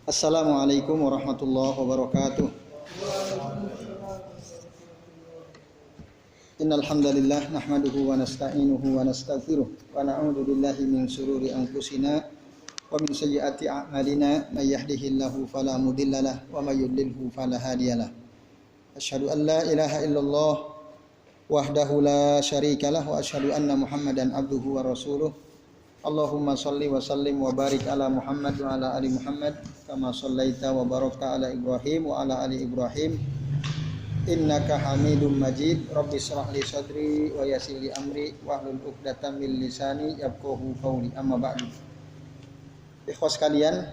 Assalamualaikum warahmatullahi wabarakatuh. Innal hamdalillah nahmaduhu wa nasta'inuhu wa nastaghfiruh wa na'udzu billahi min shururi anfusina wa min sayyiati a'malina may yahdihillahu fala mudhillalah wa may yudlilhu fala hadiyalah. Asyhadu an la ilaha illallah wahdahu la syarikalah wa asyhadu anna Muhammadan abduhu wa rasuluh. Allahumma salli wa sallim wa barik ala Muhammad wa ala ali Muhammad kama sallaita wa barakta ala Ibrahim wa ala ali Ibrahim innaka Hamidum Majid. Rabbi shrah li sadri wa yassir li amri wahlul 'uqdatam min lisani yafqahu qawli. Amma ba'du. Ikhwas sekalian,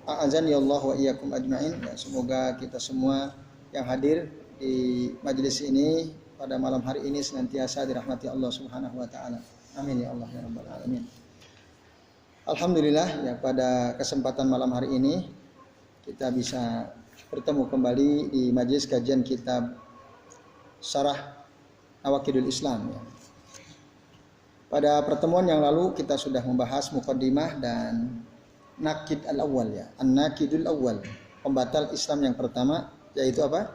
a'azani Allah wa iyyakum ajmain. Ya, semoga kita semua yang hadir di majelis ini pada malam hari ini senantiasa dirahmati Allah Subhanahu wa taala. Amin ya Allah ya rabbal alamin. Alhamdulillah, ya, pada kesempatan malam hari ini kita bisa bertemu kembali di majelis kajian kitab Syarah Nawaqidul Islam, ya. Pada pertemuan yang lalu kita sudah membahas muqaddimah dan nakid al-awwal, ya. An-nakidul awwal, pembatal Islam yang pertama, yaitu apa?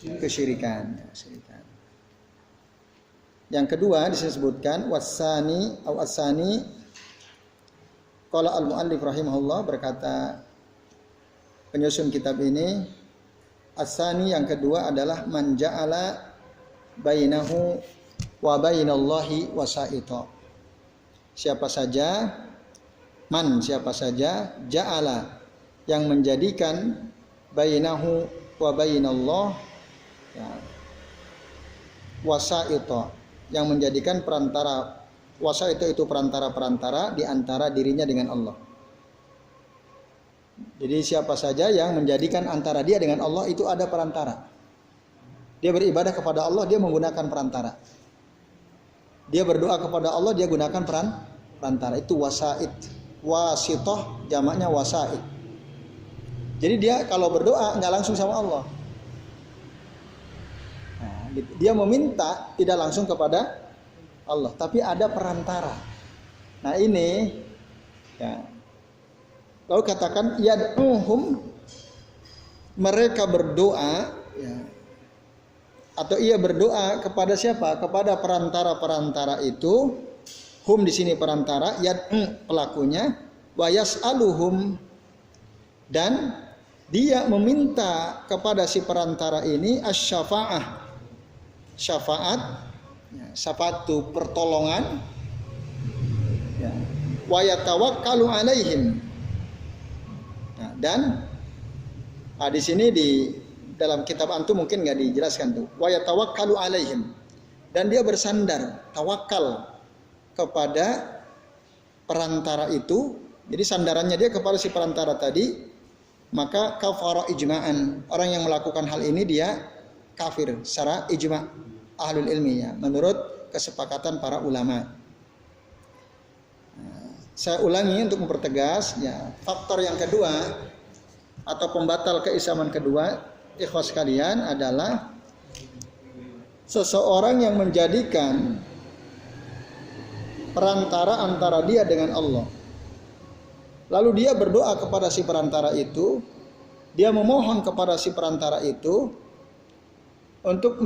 Kesyirikan, ya, kesyirikan. Yang kedua disebutkan wasani atau asani. Qala al-muallif rahimahullah, berkata penyusun kitab ini, asani yang kedua adalah man ja'ala bainahu wa bainallahi wasaita. Siapa saja ja'ala yang menjadikan bainahu wa bainallah, ya, wasaita, yang menjadikan perantara. Wasa itu perantara-perantara di antara dirinya dengan Allah. Jadi siapa saja yang menjadikan antara dia dengan Allah itu ada perantara. Dia beribadah kepada Allah, dia menggunakan perantara. Dia berdoa kepada Allah, dia gunakan perantara. Itu wasait. Wasitoh jamaknya wasait. Jadi dia kalau berdoa nggak langsung sama Allah. Nah, dia meminta tidak langsung kepada Allah, tapi ada perantara. Nah ini, ya. Lalu katakan yad'uhum, mereka berdoa, ya. Atau ia berdoa kepada siapa? Kepada perantara-perantara itu. Hum di sini perantara, yad'u pelakunya, wa yas'aluhum, dan dia meminta kepada si perantara ini asy-syafa'ah. Syafaat, syafaat itu pertolongan, ya. Wa yatawakkalu alaihim. Nah, dan di sini di dalam kitab antum mungkin nggak dijelaskan tuh. Wa yatawakkalu alaihim, dan dia bersandar, tawakal kepada perantara itu. Jadi sandarannya dia kepada si perantara tadi. Maka kafara ijma'an, orang yang melakukan hal ini dia kafir secara ijma' ahlul ilmi, ya, menurut kesepakatan para ulama. Nah, saya ulangi untuk mempertegas, ya, faktor yang kedua atau pembatal keislaman kedua, ikhwas sekalian, adalah seseorang yang menjadikan perantara antara dia dengan Allah. Lalu dia berdoa kepada si perantara itu, dia memohon kepada si perantara itu untuk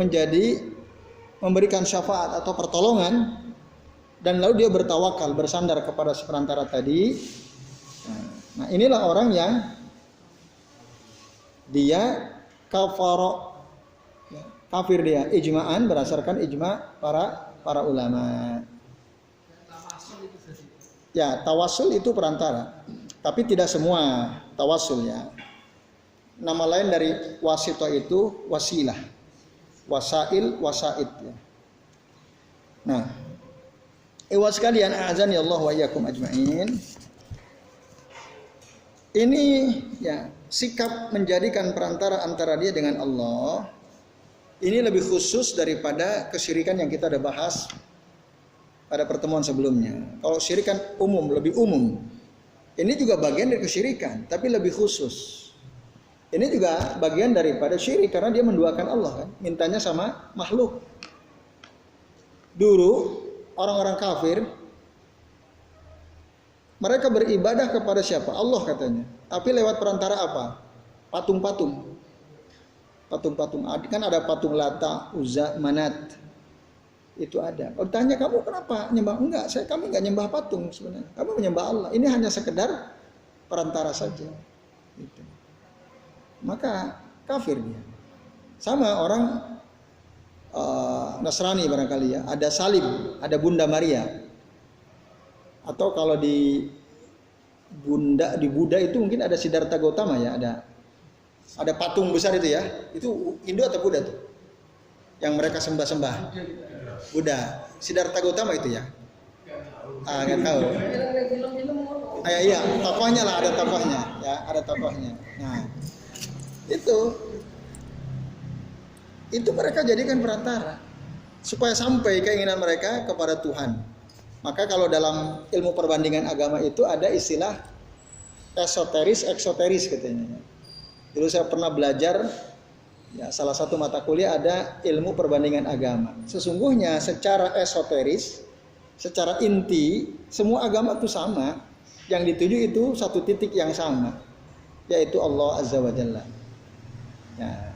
memberikan syafaat atau pertolongan, dan lalu dia bertawakal, bersandar kepada si perantara tadi. Nah, inilah orang yang dia kafir dia ijma'an, berdasarkan ijma' para ulama. Ya, tawasul itu perantara, tapi tidak semua tawasul, ya. Nama lain dari wasito itu wasilah, wasail, wasait, ya. Nah, ikhwas sekalian, a'azani Allah wa iyyakum ajmain. Ini, ya, sikap menjadikan perantara antara dia dengan Allah ini lebih khusus daripada kesyirikan yang kita sudah bahas pada pertemuan sebelumnya. Kalau syirikan umum, lebih umum. Ini juga bagian dari kesyirikan, tapi lebih khusus. Ini juga bagian daripada syirik karena dia menduakan Allah, kan? Mintanya sama makhluk. Dulu orang-orang kafir Mereka beribadah kepada siapa? Allah katanya. Tapi lewat perantara apa? Patung-patung. Patung-patung. Kan ada patung Lata, Uzza, Manat. Itu ada. Kalau tanya kamu kenapa nyembah? Enggak, kami enggak nyembah patung sebenarnya. Kami menyembah Allah. Ini hanya sekedar perantara saja. Gitu. Maka kafir dia. Sama orang Nasrani barangkali ya. Ada salib, ada Bunda Maria. Atau kalau di Buddha itu mungkin ada Siddhartha Gautama ya, ada patung besar itu ya. Itu Hindu atau Buddha tuh? Yang mereka sembah-sembah. Buddha. Siddhartha Gautama itu ya? Nggak tahu. Iya, tokohnya lah, ada tokohnya, ya, ada tokohnya. Nah, itu mereka jadikan perantara supaya sampai keinginan mereka kepada Tuhan. Maka kalau dalam ilmu perbandingan agama itu ada istilah esoteris, eksoteris katanya. Dulu saya pernah belajar, ya salah satu mata kuliah ada ilmu perbandingan agama. Sesungguhnya secara esoteris, secara inti, semua agama itu sama. Yang dituju itu satu titik yang sama, yaitu Allah Azza wa Jalla. Ya.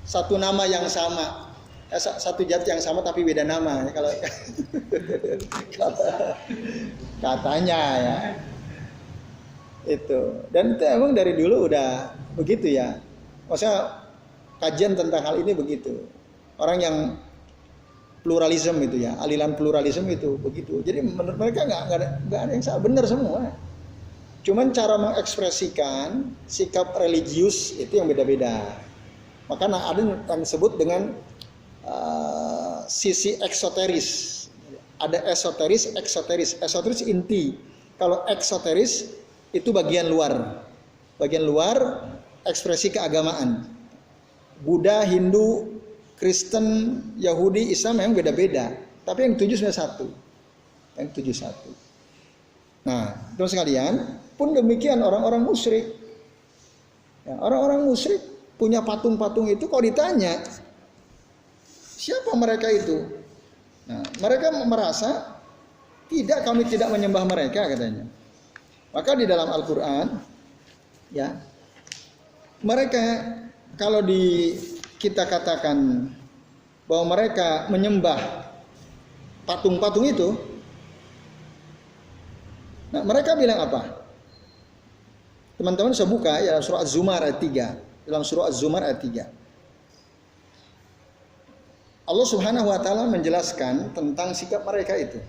Satu nama yang sama. Satu zat yang sama tapi beda nama kalau katanya ya itu. Dan itu emang dari dulu udah begitu ya, maksudnya kajian tentang hal ini begitu. Orang yang pluralisme itu ya, aliran pluralisme itu begitu. Jadi menurut mereka nggak ada yang salah, benar semua. Cuman cara mengekspresikan sikap religius itu yang beda-beda. Maka ada yang disebut dengan sisi eksoteris. Ada esoteris, eksoteris. Esoteris inti. Kalau eksoteris itu bagian luar. Bagian luar ekspresi keagamaan. Buddha, Hindu, Kristen, Yahudi, Islam memang beda-beda. Tapi yang tujuh sebenarnya satu. Yang tujuh satu. Nah, teman sekalian, pun demikian orang-orang musyrik. Ya, orang-orang musyrik punya patung-patung itu kalau ditanya siapa mereka itu? Nah, mereka merasa kami tidak menyembah mereka katanya. Maka di dalam Al-Quran, ya, mereka kalau kita katakan bahwa mereka menyembah patung-patung itu, nah mereka bilang apa? Teman-teman bisa buka ya dalam surah Az-Zumar ayat 3. Dalam surah Az-Zumar ayat 3. Allah Subhanahu wa taala menjelaskan tentang sikap mereka itu.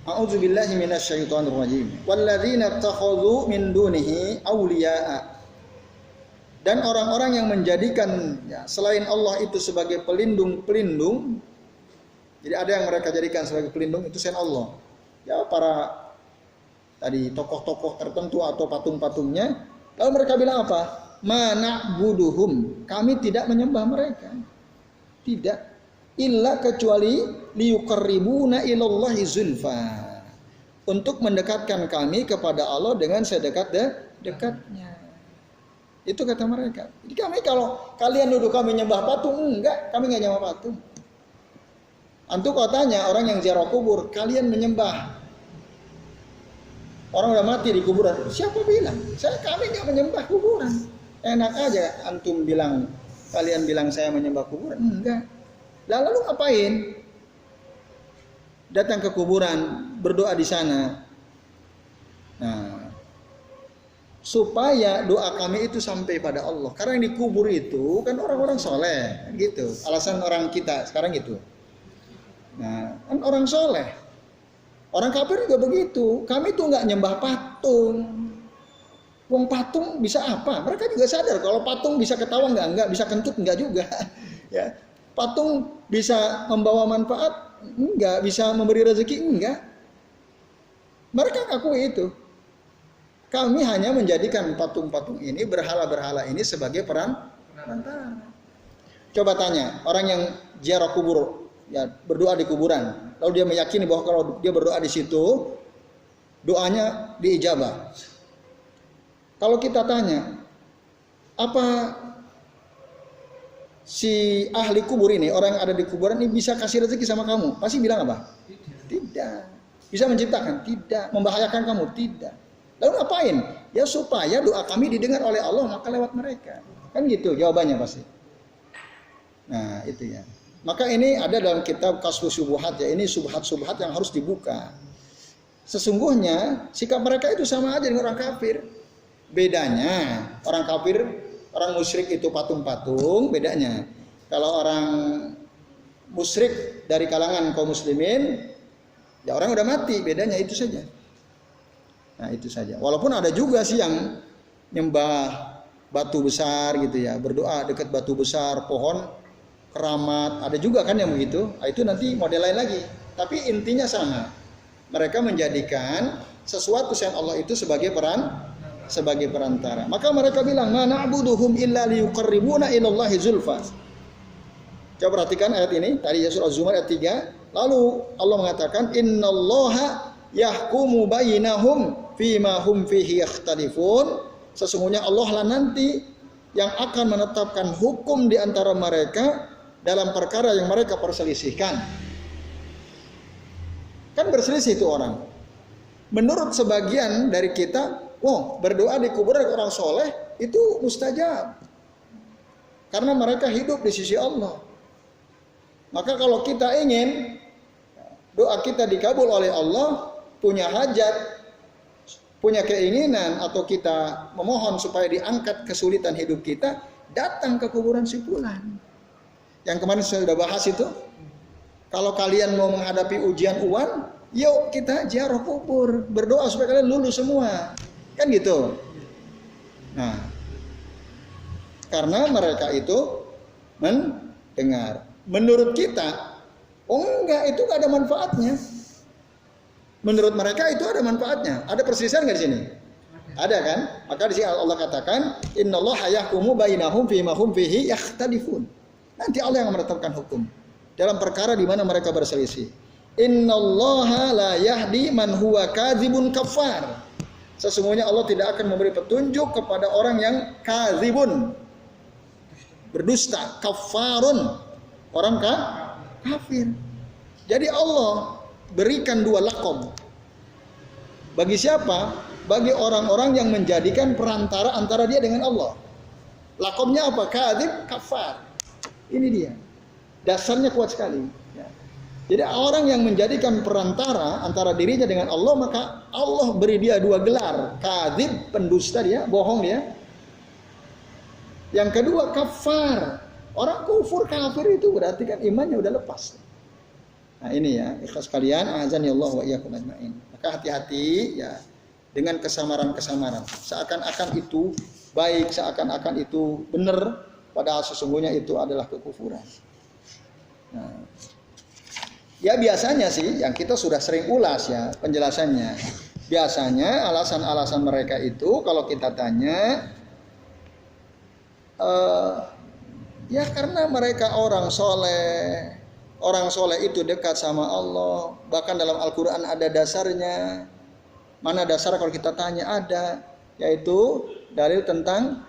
A'udzubillahi minasyaitonir rajim. Walladzina ittakhadhu min dunihi awliya'a. Dan orang-orang yang menjadikan ya, selain Allah itu sebagai pelindung-pelindung. Jadi ada yang mereka jadikan sebagai pelindung itu selain Allah. Ya para tadi tokoh-tokoh tertentu atau patung-patungnya. Lalu mereka bilang apa? Ma na'buduhum. Kami tidak menyembah mereka. Tidak. Illa kecuali liyuqarribuna ilallahi zulfa. Untuk mendekatkan kami kepada Allah dengan sedekat-dekatnya. Itu kata mereka. Jadi kami kalau kalian nuduh kami nyembah patung, enggak, kami enggak nyembah patung. Antum kalau tanya orang yang ziarah kubur, kalian menyembah orang udah mati di kuburan. Siapa bilang? Kami enggak menyembah kuburan. Enak aja antum bilang, kalian bilang saya menyembah kuburan. Enggak. Lalu ngapain? Datang ke kuburan, berdoa di sana. Nah, supaya doa kami itu sampai pada Allah. Karena yang dikubur itu kan orang-orang soleh, gitu. Alasan orang kita sekarang gitu. Nah, kan orang soleh. Orang kafir juga begitu. Kami tuh nggak nyembah patung. Wong patung bisa apa? Mereka juga sadar kalau patung bisa ketawa nggak bisa kentut nggak juga. Ya. Patung bisa membawa manfaat? Enggak. Bisa memberi rezeki? Enggak. Mereka ngakui itu. Kami hanya menjadikan patung-patung ini, berhala-berhala ini sebagai perantara. Coba tanya, orang yang ziarah kubur, ya berdoa di kuburan, lalu dia meyakini bahwa kalau dia berdoa di situ, doanya diijabah. Kalau kita tanya, apa si ahli kubur ini, orang yang ada di kuburan ini bisa kasih rezeki sama kamu? Pasti bilang apa? Tidak. Bisa menciptakan? Tidak. Membahayakan kamu? Tidak. Lalu ngapain? Ya supaya doa kami didengar oleh Allah, maka lewat mereka. Kan gitu jawabannya pasti. Nah itu ya. Maka ini ada dalam kitab Kasfus Syubhat ya. Ini subhat-subhat yang harus dibuka. Sesungguhnya sikap mereka itu sama aja dengan orang kafir. Bedanya orang kafir, orang musyrik itu patung-patung. Bedanya kalau orang musyrik dari kalangan kaum muslimin, ya orang udah mati. Bedanya itu saja. Nah itu saja. Walaupun ada juga sih yang nyembah batu besar gitu ya, berdoa dekat batu besar, pohon, keramat. Ada juga kan yang begitu. Nah, itu nanti model lain lagi. Tapi intinya sama. Mereka menjadikan sesuatu selain Allah itu sebagai perantara. Maka mereka bilang, "Ma na'buduhum illa liyuqarribuna ilallahi zulfa." Coba perhatikan ayat ini, tadi ya surah Az-Zumar ayat 3. Lalu Allah mengatakan, "Innallaha yahkumu bainahum fima hum fihi yakhtalifun." Sesungguhnya Allah lah nanti yang akan menetapkan hukum di antara mereka dalam perkara yang mereka perselisihkan. Kan berselisih itu orang. Menurut sebagian dari kita, berdoa di kuburan orang soleh itu mustajab. Karena mereka hidup di sisi Allah. Maka kalau kita ingin doa kita dikabul oleh Allah, punya hajat, punya keinginan, atau kita memohon supaya diangkat kesulitan hidup kita, datang ke kuburan si fulan. Yang kemarin saya sudah bahas itu. Kalau kalian mau menghadapi ujian UAN, yuk kita ziarah kubur, berdoa supaya kalian lulus semua. Kan gitu. Nah, karena mereka itu mendengar. Menurut kita, enggak, itu enggak ada manfaatnya. Menurut mereka itu ada manfaatnya. Ada perselisihan nggak di sini? Ada kan? Maka di sini Allah katakan, "Innallaha yahkumu bainahum fima hum fihi yakhtalifun." Nanti Allah yang menetapkan hukum dalam perkara di mana mereka berselisih. Innallaha la yahdi man huwa kadzibun kafar. Sesungguhnya Allah tidak akan memberi petunjuk kepada orang yang kadzibun, berdusta, kafarun, orang kafir. Jadi Allah berikan dua lakob. Bagi siapa? Bagi orang-orang yang menjadikan perantara antara dia dengan Allah. Lakobnya apa? Kadzib, kafar. Ini dia. Dasarnya kuat sekali. Ya. Jadi orang yang menjadikan perantara antara dirinya dengan Allah, maka Allah beri dia dua gelar. Kadzib, pendusta dia, bohong dia. Yang kedua, kafar. Orang kufur, kafir itu berarti kan imannya udah lepas. Nah ini ya, ikhlas kalian, azan ya Allah wa iyyakum ajmain. Maka hati-hati ya dengan kesamaran-kesamaran. Seakan-akan itu baik, seakan-akan itu benar, padahal sesungguhnya itu adalah kekufuran. Nah, ya biasanya sih yang kita sudah sering ulas ya penjelasannya. Biasanya alasan-alasan mereka itu kalau kita tanya, ya karena mereka orang soleh. Orang soleh itu dekat sama Allah. Bahkan dalam Al-Quran ada dasarnya. Mana dasar kalau kita tanya? Ada. Yaitu dalil tentang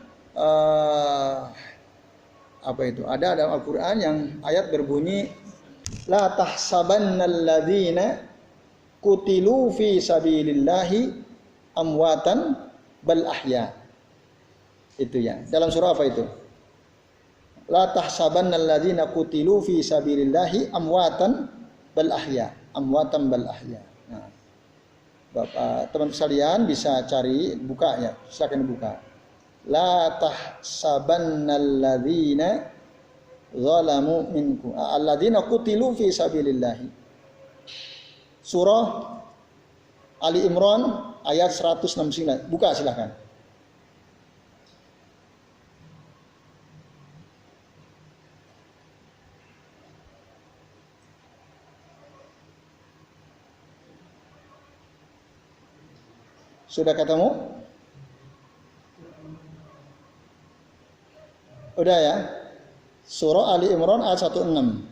apa itu? Ada dalam Al-Quran yang ayat berbunyi, La tahsabannalladzina kutilu fi sabilillahi amwatan bal ahya. Itu ya. Dalam surah apa itu? La tahsabannalladzina qutilu fi sabilillahi amwatan bal ahya. Amwatan bal ahya. Nah, Bapak, teman sekalian bisa cari, buka ya. Silakan buka. La tahsabannalladzina zalamu minkum. Alladzina qutilu fi sabilillahi. Surah Ali Imran ayat 169. Buka silakan. Sudah ketemu? Udah ya? Surah Ali Imran ayat 16.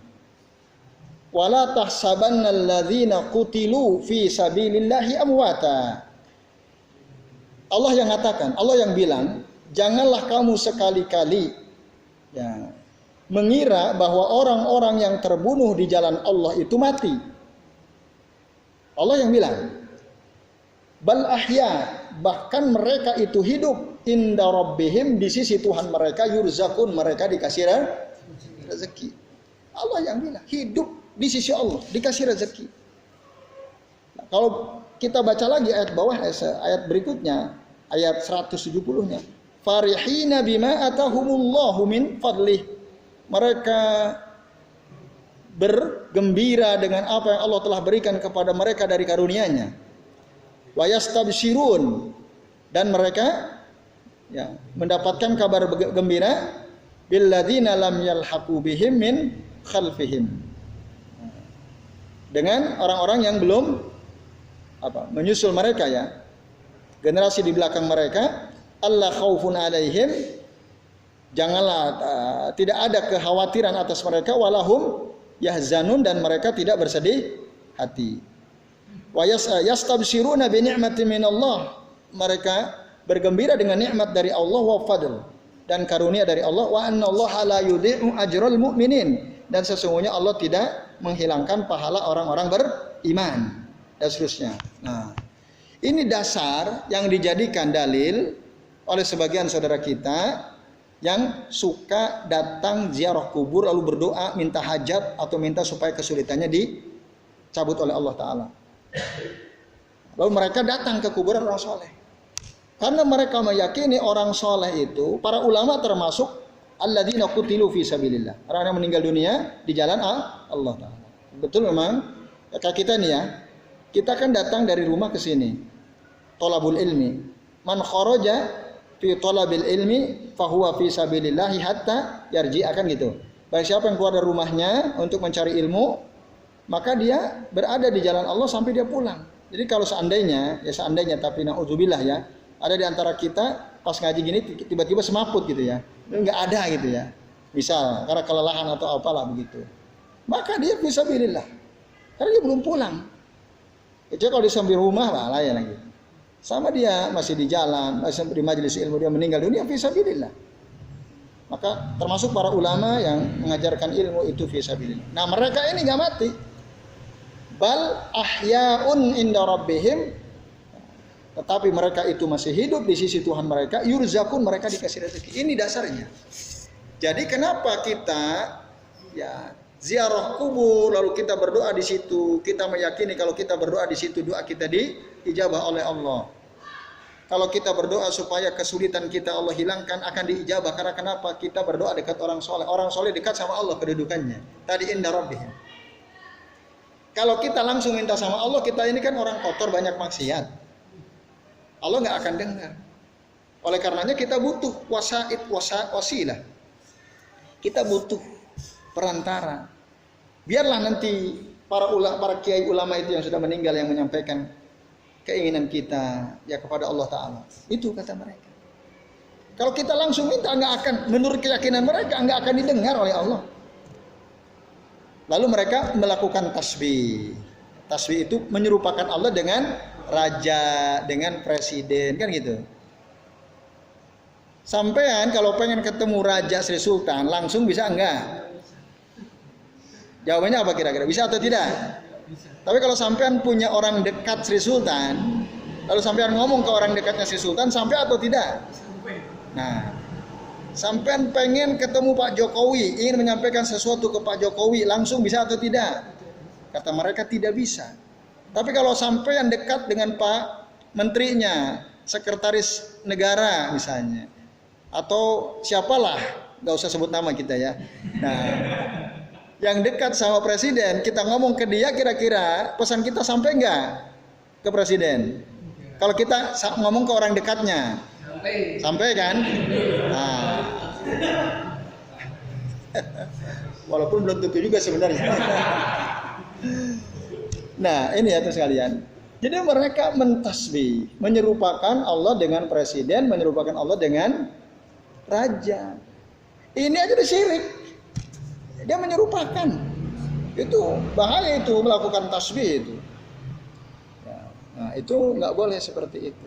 Wala tahsabannalladzina qutilu fi sabilillahi amwata. Allah yang mengatakan, Allah yang bilang, janganlah kamu sekali-kali ya, mengira bahwa orang-orang yang terbunuh di jalan Allah itu mati. Allah yang bilang. Bal ahya, bahkan mereka itu hidup inda rabbihim, di sisi Tuhan mereka, yurzakun, mereka dikasih rezeki. Allah yang bilang, hidup di sisi Allah, dikasih rezeki. Nah, kalau kita baca lagi ayat bawah, ayat berikutnya, ayat 170-nya. Farihina bima atahumullahu min fadlih. Mereka bergembira dengan apa yang Allah telah berikan kepada mereka dari karunia-Nya. Wa yastabshirun, dan mereka mendapatkan kabar gembira billadzina lam yalhaqu bihim min khalfihim, dengan orang-orang yang belum menyusul mereka, generasi di belakang mereka. Allah khaufun alaihim, janganlah tidak ada kekhawatiran atas mereka, walahum yahzanun, dan mereka tidak bersedih hati. Wa yastabshiruna bi ni'matin minallah, mereka bergembira dengan nikmat dari Allah, wa fadl, dan karunia dari Allah, wa annallaha la yudhi'u ajral mu'minin, dan sesungguhnya Allah tidak menghilangkan pahala orang-orang beriman, dan seterusnya. Nah, ini dasar yang dijadikan dalil oleh sebagian saudara kita yang suka datang ziarah kubur lalu berdoa minta hajat atau minta supaya kesulitannya dicabut oleh Allah Ta'ala. Lalu mereka datang ke kuburan orang soleh karena mereka meyakini orang soleh itu, para ulama termasuk alladzina qutilu fi sabilillah, orang yang meninggal dunia di jalan Allah Ta'ala. Betul memang kayak kita nih kita kan datang dari rumah ke sini, thalabul ilmi, man kharaja fi thalabil ilmi fahuwa fi sabilillahi hatta yarji, akan gitu. Baik siapa yang keluar dari rumahnya untuk mencari ilmu, maka dia berada di jalan Allah sampai dia pulang. Jadi kalau seandainya, tapi na'udzubillah ada di antara kita pas ngaji gini tiba-tiba semaput gitu nggak ada gitu misal karena kelelahan atau apalah begitu, maka dia fisabilillah karena dia belum pulang. Itu kalau di samping rumah lah lagi, sama dia masih di jalan, masih di majelis ilmu, dia meninggal dunia fisabilillah. Maka termasuk para ulama yang mengajarkan ilmu itu fisabilillah. Nah, mereka ini nggak mati. Bal ahya'un inda rabbihim, tetapi mereka itu masih hidup di sisi Tuhan mereka, yurzakun, mereka dikasih rezeki. Ini dasarnya. Jadi kenapa kita ziarah kubur lalu kita berdoa di situ, kita meyakini kalau kita berdoa di situ doa kita diijabah oleh Allah. Kalau kita berdoa supaya kesulitan kita Allah hilangkan akan diijabah, karena kenapa? Kita berdoa dekat orang soleh. Orang soleh dekat sama Allah kedudukannya. Tadi inda rabbihim. Kalau kita langsung minta sama Allah, kita ini kan orang kotor banyak maksiat, Allah nggak akan dengar. Oleh karenanya kita butuh wasilah. Kita butuh perantara. Biarlah nanti para kiai ulama itu yang sudah meninggal yang menyampaikan keinginan kita kepada Allah Ta'ala. Itu kata mereka. Kalau kita langsung minta, nggak akan, menurut keyakinan mereka nggak akan didengar oleh Allah. Lalu mereka melakukan tasbih. Tasbih itu menyerupakan Allah dengan raja, dengan presiden, kan gitu. Sampean kalau pengen ketemu Raja Sri Sultan langsung bisa enggak? Jawabannya apa kira-kira? Bisa atau tidak? Bisa. Tapi kalau sampean punya orang dekat Sri Sultan, lalu sampean ngomong ke orang dekatnya Sri Sultan, sampai atau tidak? Nah, sampean pengen ketemu Pak Jokowi, ingin menyampaikan sesuatu ke Pak Jokowi, langsung bisa atau tidak? Kata mereka tidak bisa. Tapi kalau sampean dekat dengan Pak Menterinya, Sekretaris Negara misalnya, atau siapalah, nggak usah sebut nama kita Nah, yang dekat sama presiden, kita ngomong ke dia, kira-kira pesan kita sampai nggak ke presiden? Kalau kita ngomong ke orang dekatnya, sampai kan? Nah, walaupun belum tentu juga sebenarnya. Nah, ini terus sekalian. Jadi mereka mentasbih, menyerupakan Allah dengan presiden, menyerupakan Allah dengan raja. Ini aja udah syirik. Dia menyerupakan. Itu bahaya, itu melakukan tasbih itu. Nah, itu nggak boleh seperti itu.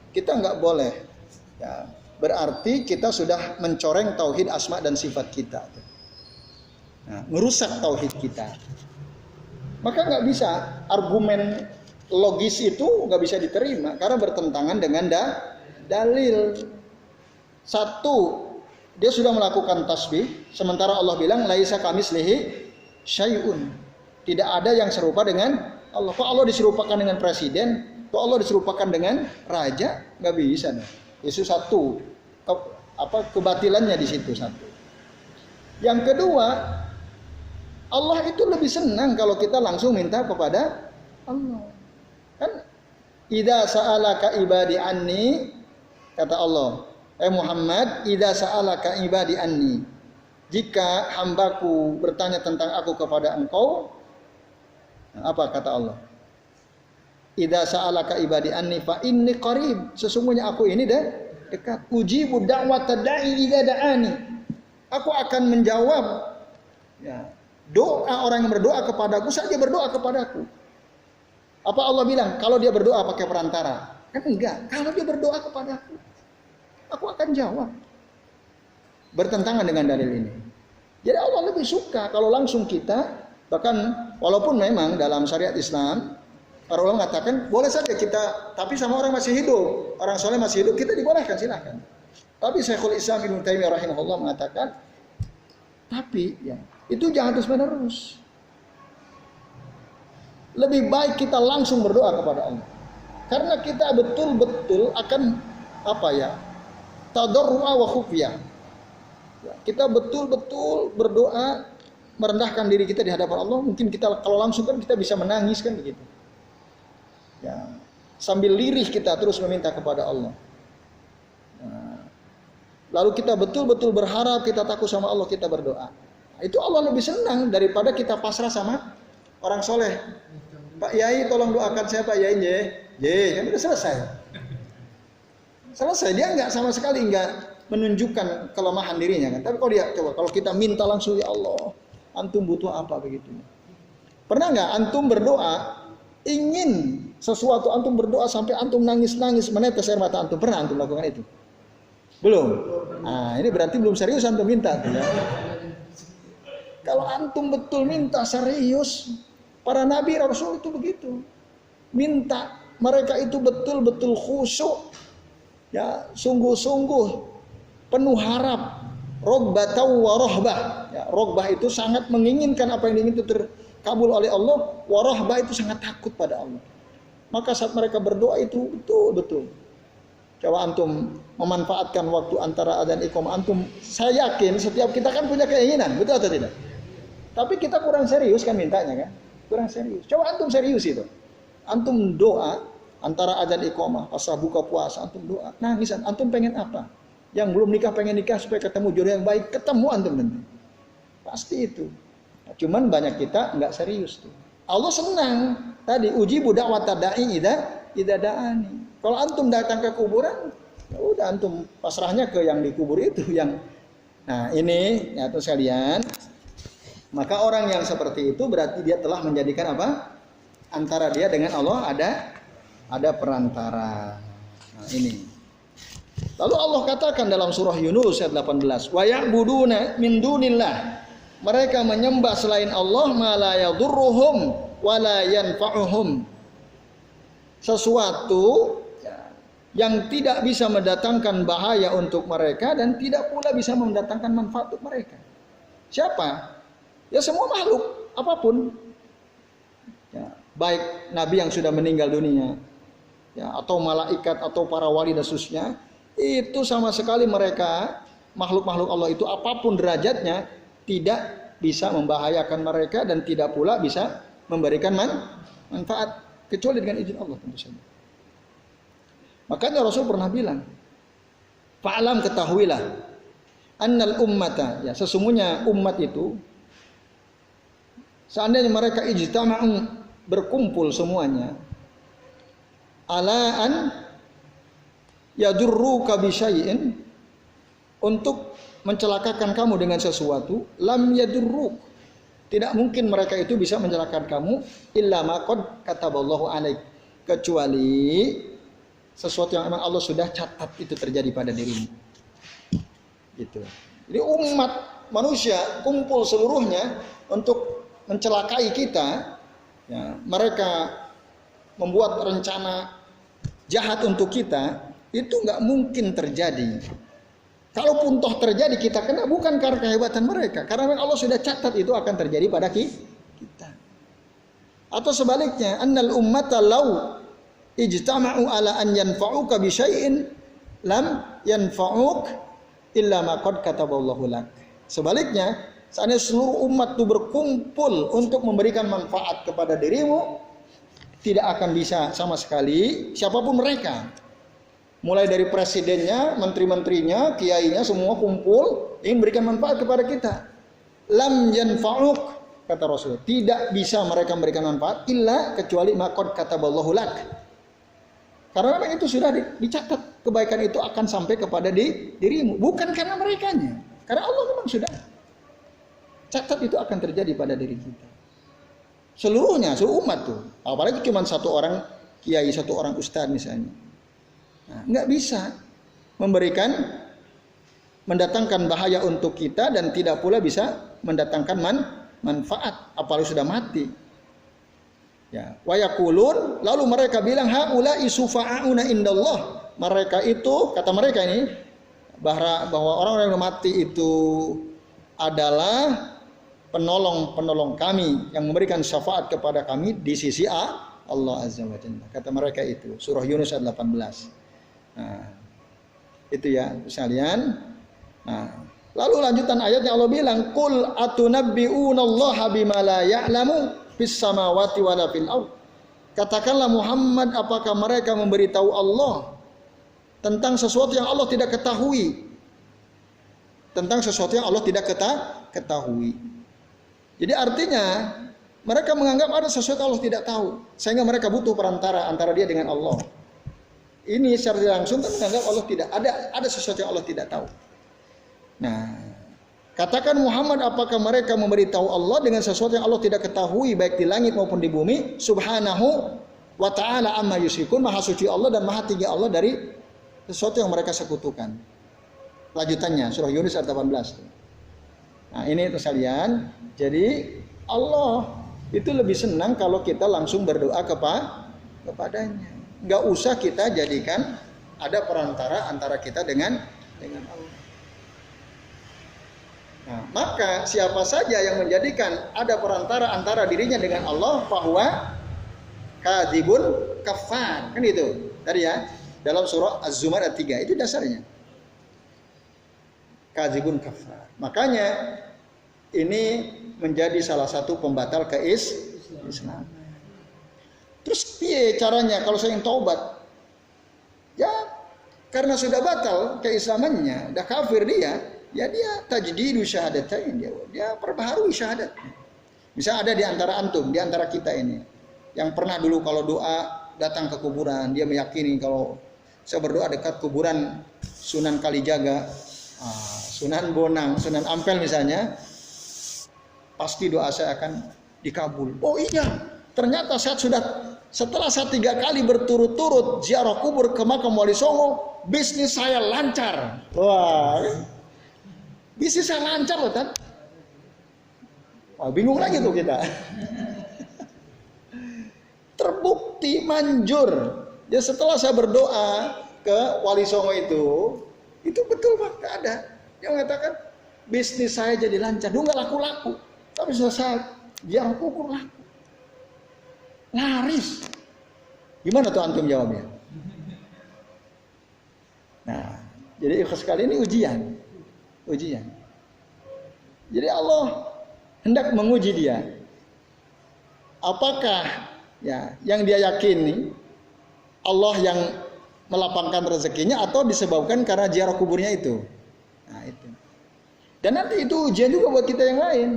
Kita nggak boleh. Berarti kita sudah mencoreng tauhid asma dan sifat kita. Nah, merusak tauhid kita. Maka nggak bisa argumen logis itu nggak bisa diterima karena bertentangan dengan dalil. Satu, dia sudah melakukan tasbih, sementara Allah bilang laisa kamislihi syai'un. Tidak ada yang serupa dengan Allah. Kok Allah diserupakan dengan presiden? Kok Allah diserupakan dengan raja? Nggak bisa. Itu satu. Kebatilannya di situ satu. Yang kedua, Allah itu lebih senang kalau kita langsung minta kepada Allah. Kan idza sa'alaka ibadi anni, kata Allah, Muhammad, idza sa'alaka ibadi anni, jika hambaku bertanya tentang aku kepada engkau, apa kata Allah? Idza sa'alaka ibadi anni fa inni qarib, sesungguhnya aku ini dekat. Ujibu da'watad da'i idza da'ani, aku akan menjawab ya, doa orang yang berdoa kepadaku saja berdoa kepadaku. Apa Allah bilang kalau dia berdoa pakai perantara? Kan enggak. Kalau dia berdoa kepadaku, aku akan jawab. Bertentangan dengan dalil ini. Jadi Allah lebih suka kalau langsung kita, bahkan walaupun memang dalam syariat Islam para ulama mengatakan boleh saja kita, tapi sama orang masih hidup, orang soleh masih hidup, kita dibolehkan, silahkan. Tapi Syekhul Islam Ibnu Taimiyah rahimahullah mengatakan, tapi ya itu jangan terus menerus. Lebih baik kita langsung berdoa kepada Allah. Karena kita betul-betul akan tadarru'a wa khufyah. Kita betul-betul berdoa merendahkan diri kita di hadapan Allah. Mungkin kita kalau langsung kan kita bisa menangis kan begitu. Ya, sambil lirih kita terus meminta kepada Allah. Lalu kita betul-betul berharap, kita takut sama Allah, kita berdoa. Itu Allah lebih senang daripada kita pasrah sama orang soleh. Pak Yai tolong doakan saya Pak Yai, kan udah selesai. Selesai, dia nggak sama sekali nggak menunjukkan kelemahan dirinya kan. Tapi kalau kita minta langsung, ya Allah, antum butuh apa begitu? Pernah nggak antum berdoa ingin sesuatu, antum berdoa sampai antum nangis-nangis menetes air mata antum? Pernah antum lakukan itu? Belum. Nah, ini berarti belum serius antum minta. Ya. Kalau antum betul minta serius, para nabi rasul itu begitu. Minta, mereka itu betul-betul khusyuk. Ya, sungguh-sungguh penuh harap. Rogbatan wa rohbah. Ya, rogbah itu sangat menginginkan apa yang diingin itu terkabul oleh Allah. Wa rohbah itu sangat takut pada Allah. Maka saat mereka berdoa itu betul-betul. Coba antum memanfaatkan waktu antara adzan iqamah antum. Saya yakin setiap kita kan punya keinginan, betul atau tidak? Tapi kita kurang serius kan mintanya kan? Kurang serius. Coba antum serius itu. Antum doa antara adzan iqamah, pas buka puasa antum doa, nangis antum pengen apa? Yang belum nikah pengen nikah supaya ketemu jodoh yang baik, ketemu antum nanti. Pasti itu. Nah, cuman banyak kita nggak serius tuh. Allah senang tadi uji budak watadai idza da'ani. Kalau antum datang ke kuburan, ya udah antum pasrahnya ke yang dikubur itu yang. Nah, ini ya tuh sekalian. Maka orang yang seperti itu berarti dia telah menjadikan apa? Antara dia dengan Allah ada perantara. Nah, ini. Lalu Allah katakan dalam surah Yunus ayat 18, "Wa ya'buduna min dunillah." Mereka menyembah selain Allah ma la yadurruhum wa la yanfa'uhum. Sesuatu yang tidak bisa mendatangkan bahaya untuk mereka dan tidak pula bisa mendatangkan manfaat untuk mereka. Siapa? Ya semua makhluk apapun. Ya, baik nabi yang sudah meninggal dunia, ya, atau malaikat atau para wali dan seterusnya, itu sama sekali mereka makhluk-makhluk Allah itu apapun derajatnya tidak bisa membahayakan mereka dan tidak pula bisa memberikan manfaat kecuali dengan izin Allah tentu saja. Makanya Rasul pernah bilang, "Fa'lam ketahuilah, annal ummata," ya sesungguhnya umat itu seandainya mereka ijtama'u berkumpul semuanya, alaan yadurruka bi syai'in untuk mencelakakan kamu dengan sesuatu, lam yadurruk. Tidak mungkin mereka itu bisa mencelakakan kamu illa ma qad kataballahu alaik, kecuali sesuatu yang memang Allah sudah catat itu terjadi pada dirimu. Gitu. Jadi umat manusia kumpul seluruhnya untuk mencelakai kita, ya, mereka membuat rencana jahat untuk kita, itu nggak mungkin terjadi. Kalaupun toh terjadi kita kena, bukan karena kehebatan mereka, karena Allah sudah catat itu akan terjadi pada kita. Atau sebaliknya, annal ummata law ijtama'u ala an yanfa'uka bi syai'in lam yanfa'uk illa ma qad kataballahu lak. Sebaliknya, seandainya seluruh umat itu berkumpul untuk memberikan manfaat kepada dirimu, tidak akan bisa sama sekali siapapun mereka. Mulai dari presidennya, menteri-menterinya, kiainya, semua kumpul ingin memberikan manfaat kepada kita. Lam yanfa'uk, kata Rasul, tidak bisa mereka memberikan manfaat illa kecuali maqad kataballahu lak. Karena memang itu sudah dicatat, kebaikan itu akan sampai kepada dirimu, bukan karena merekanya. Karena Allah memang sudah catat itu akan terjadi pada diri kita. Seluruhnya, seluruh umat tuh. Apalagi cuma satu orang kiai, satu orang ustadz misalnya. Nah, nggak bisa mendatangkan bahaya untuk kita dan tidak pula bisa mendatangkan manfaat apalagi sudah mati. Ya, wa yaqulun, lalu mereka bilang haula'i sufa'auna indallah. Mereka itu, kata mereka ini, bahwa orang-orang yang mati itu adalah penolong-penolong kami yang memberikan syafaat kepada kami di sisi Allah Azza wa Jalla. Kata mereka itu, surah Yunus ayat 18. Nah, itu ya sekalian. Nah, lalu lanjutan ayatnya Allah bilang, qul atunabbi'unallaha bima la ya'lamu fis samawati wala fil ard. Katakanlah Muhammad, apakah mereka memberitahu Allah tentang sesuatu yang Allah tidak ketahui? Tentang sesuatu yang Allah tidak ketahui. Jadi artinya mereka menganggap ada sesuatu yang Allah tidak tahu, sehingga mereka butuh perantara antara dia dengan Allah. Ini secara langsung kan menganggap Allah tidak ada sesuatu yang Allah tidak tahu. Nah, katakan Muhammad, apakah mereka memberitahu Allah dengan sesuatu yang Allah tidak ketahui baik di langit maupun di bumi? Subhanahu wa ta'ala amma yusyrikun. Maha suci Allah dan maha tinggi Allah dari sesuatu yang mereka sekutukan. Lanjutannya surah Yunus ayat 18. Nah, ini itu sekalian. Jadi Allah itu lebih senang kalau kita langsung berdoa kepadanya. Nggak usah kita jadikan ada perantara antara kita dengan Allah. Nah, maka siapa saja yang menjadikan ada perantara antara dirinya dengan Allah, bahwa kadzibun kafar, kan itu tadi ya, dalam surah Az-Zumar ayat 3 itu dasarnya. Kadzibun kafar. Makanya ini menjadi salah satu pembatal Islam. Terus piye caranya kalau saya ingin taubat? Ya, karena sudah batal keislamannya, udah kafir dia, ya dia tajdidu syahadatain, dia perbaharui syahadat. Bisa ada di antara antum, di antara kita ini, yang pernah dulu kalau doa datang ke kuburan, dia meyakini kalau saya berdoa dekat kuburan Sunan Kalijaga, Sunan Bonang, Sunan Ampel misalnya, pasti doa saya akan dikabul. Oh iya, ternyata setelah saya 3 kali berturut-turut ziarah kubur ke makam Wali Songo, bisnis saya lancar. Wah, bisnis saya lancar loh, Tan. Wah, bingung lagi tuh kita. Terbukti manjur. Ya, setelah saya berdoa ke Wali Songo itu betul Pak, gak ada. Dia mengatakan bisnis saya jadi lancar. Dulu nggak laku-laku, tapi setelah saya ziarah kubur laku. Laris. Gimana tuh antum jawabnya? Nah, jadi ikhlas sekali ini ujian. Jadi Allah hendak menguji dia. Apakah ya yang dia yakini Allah yang melapangkan rezekinya atau disebabkan karena ziarah kuburnya itu? Nah, itu. Dan nanti itu ujian juga buat kita yang lain.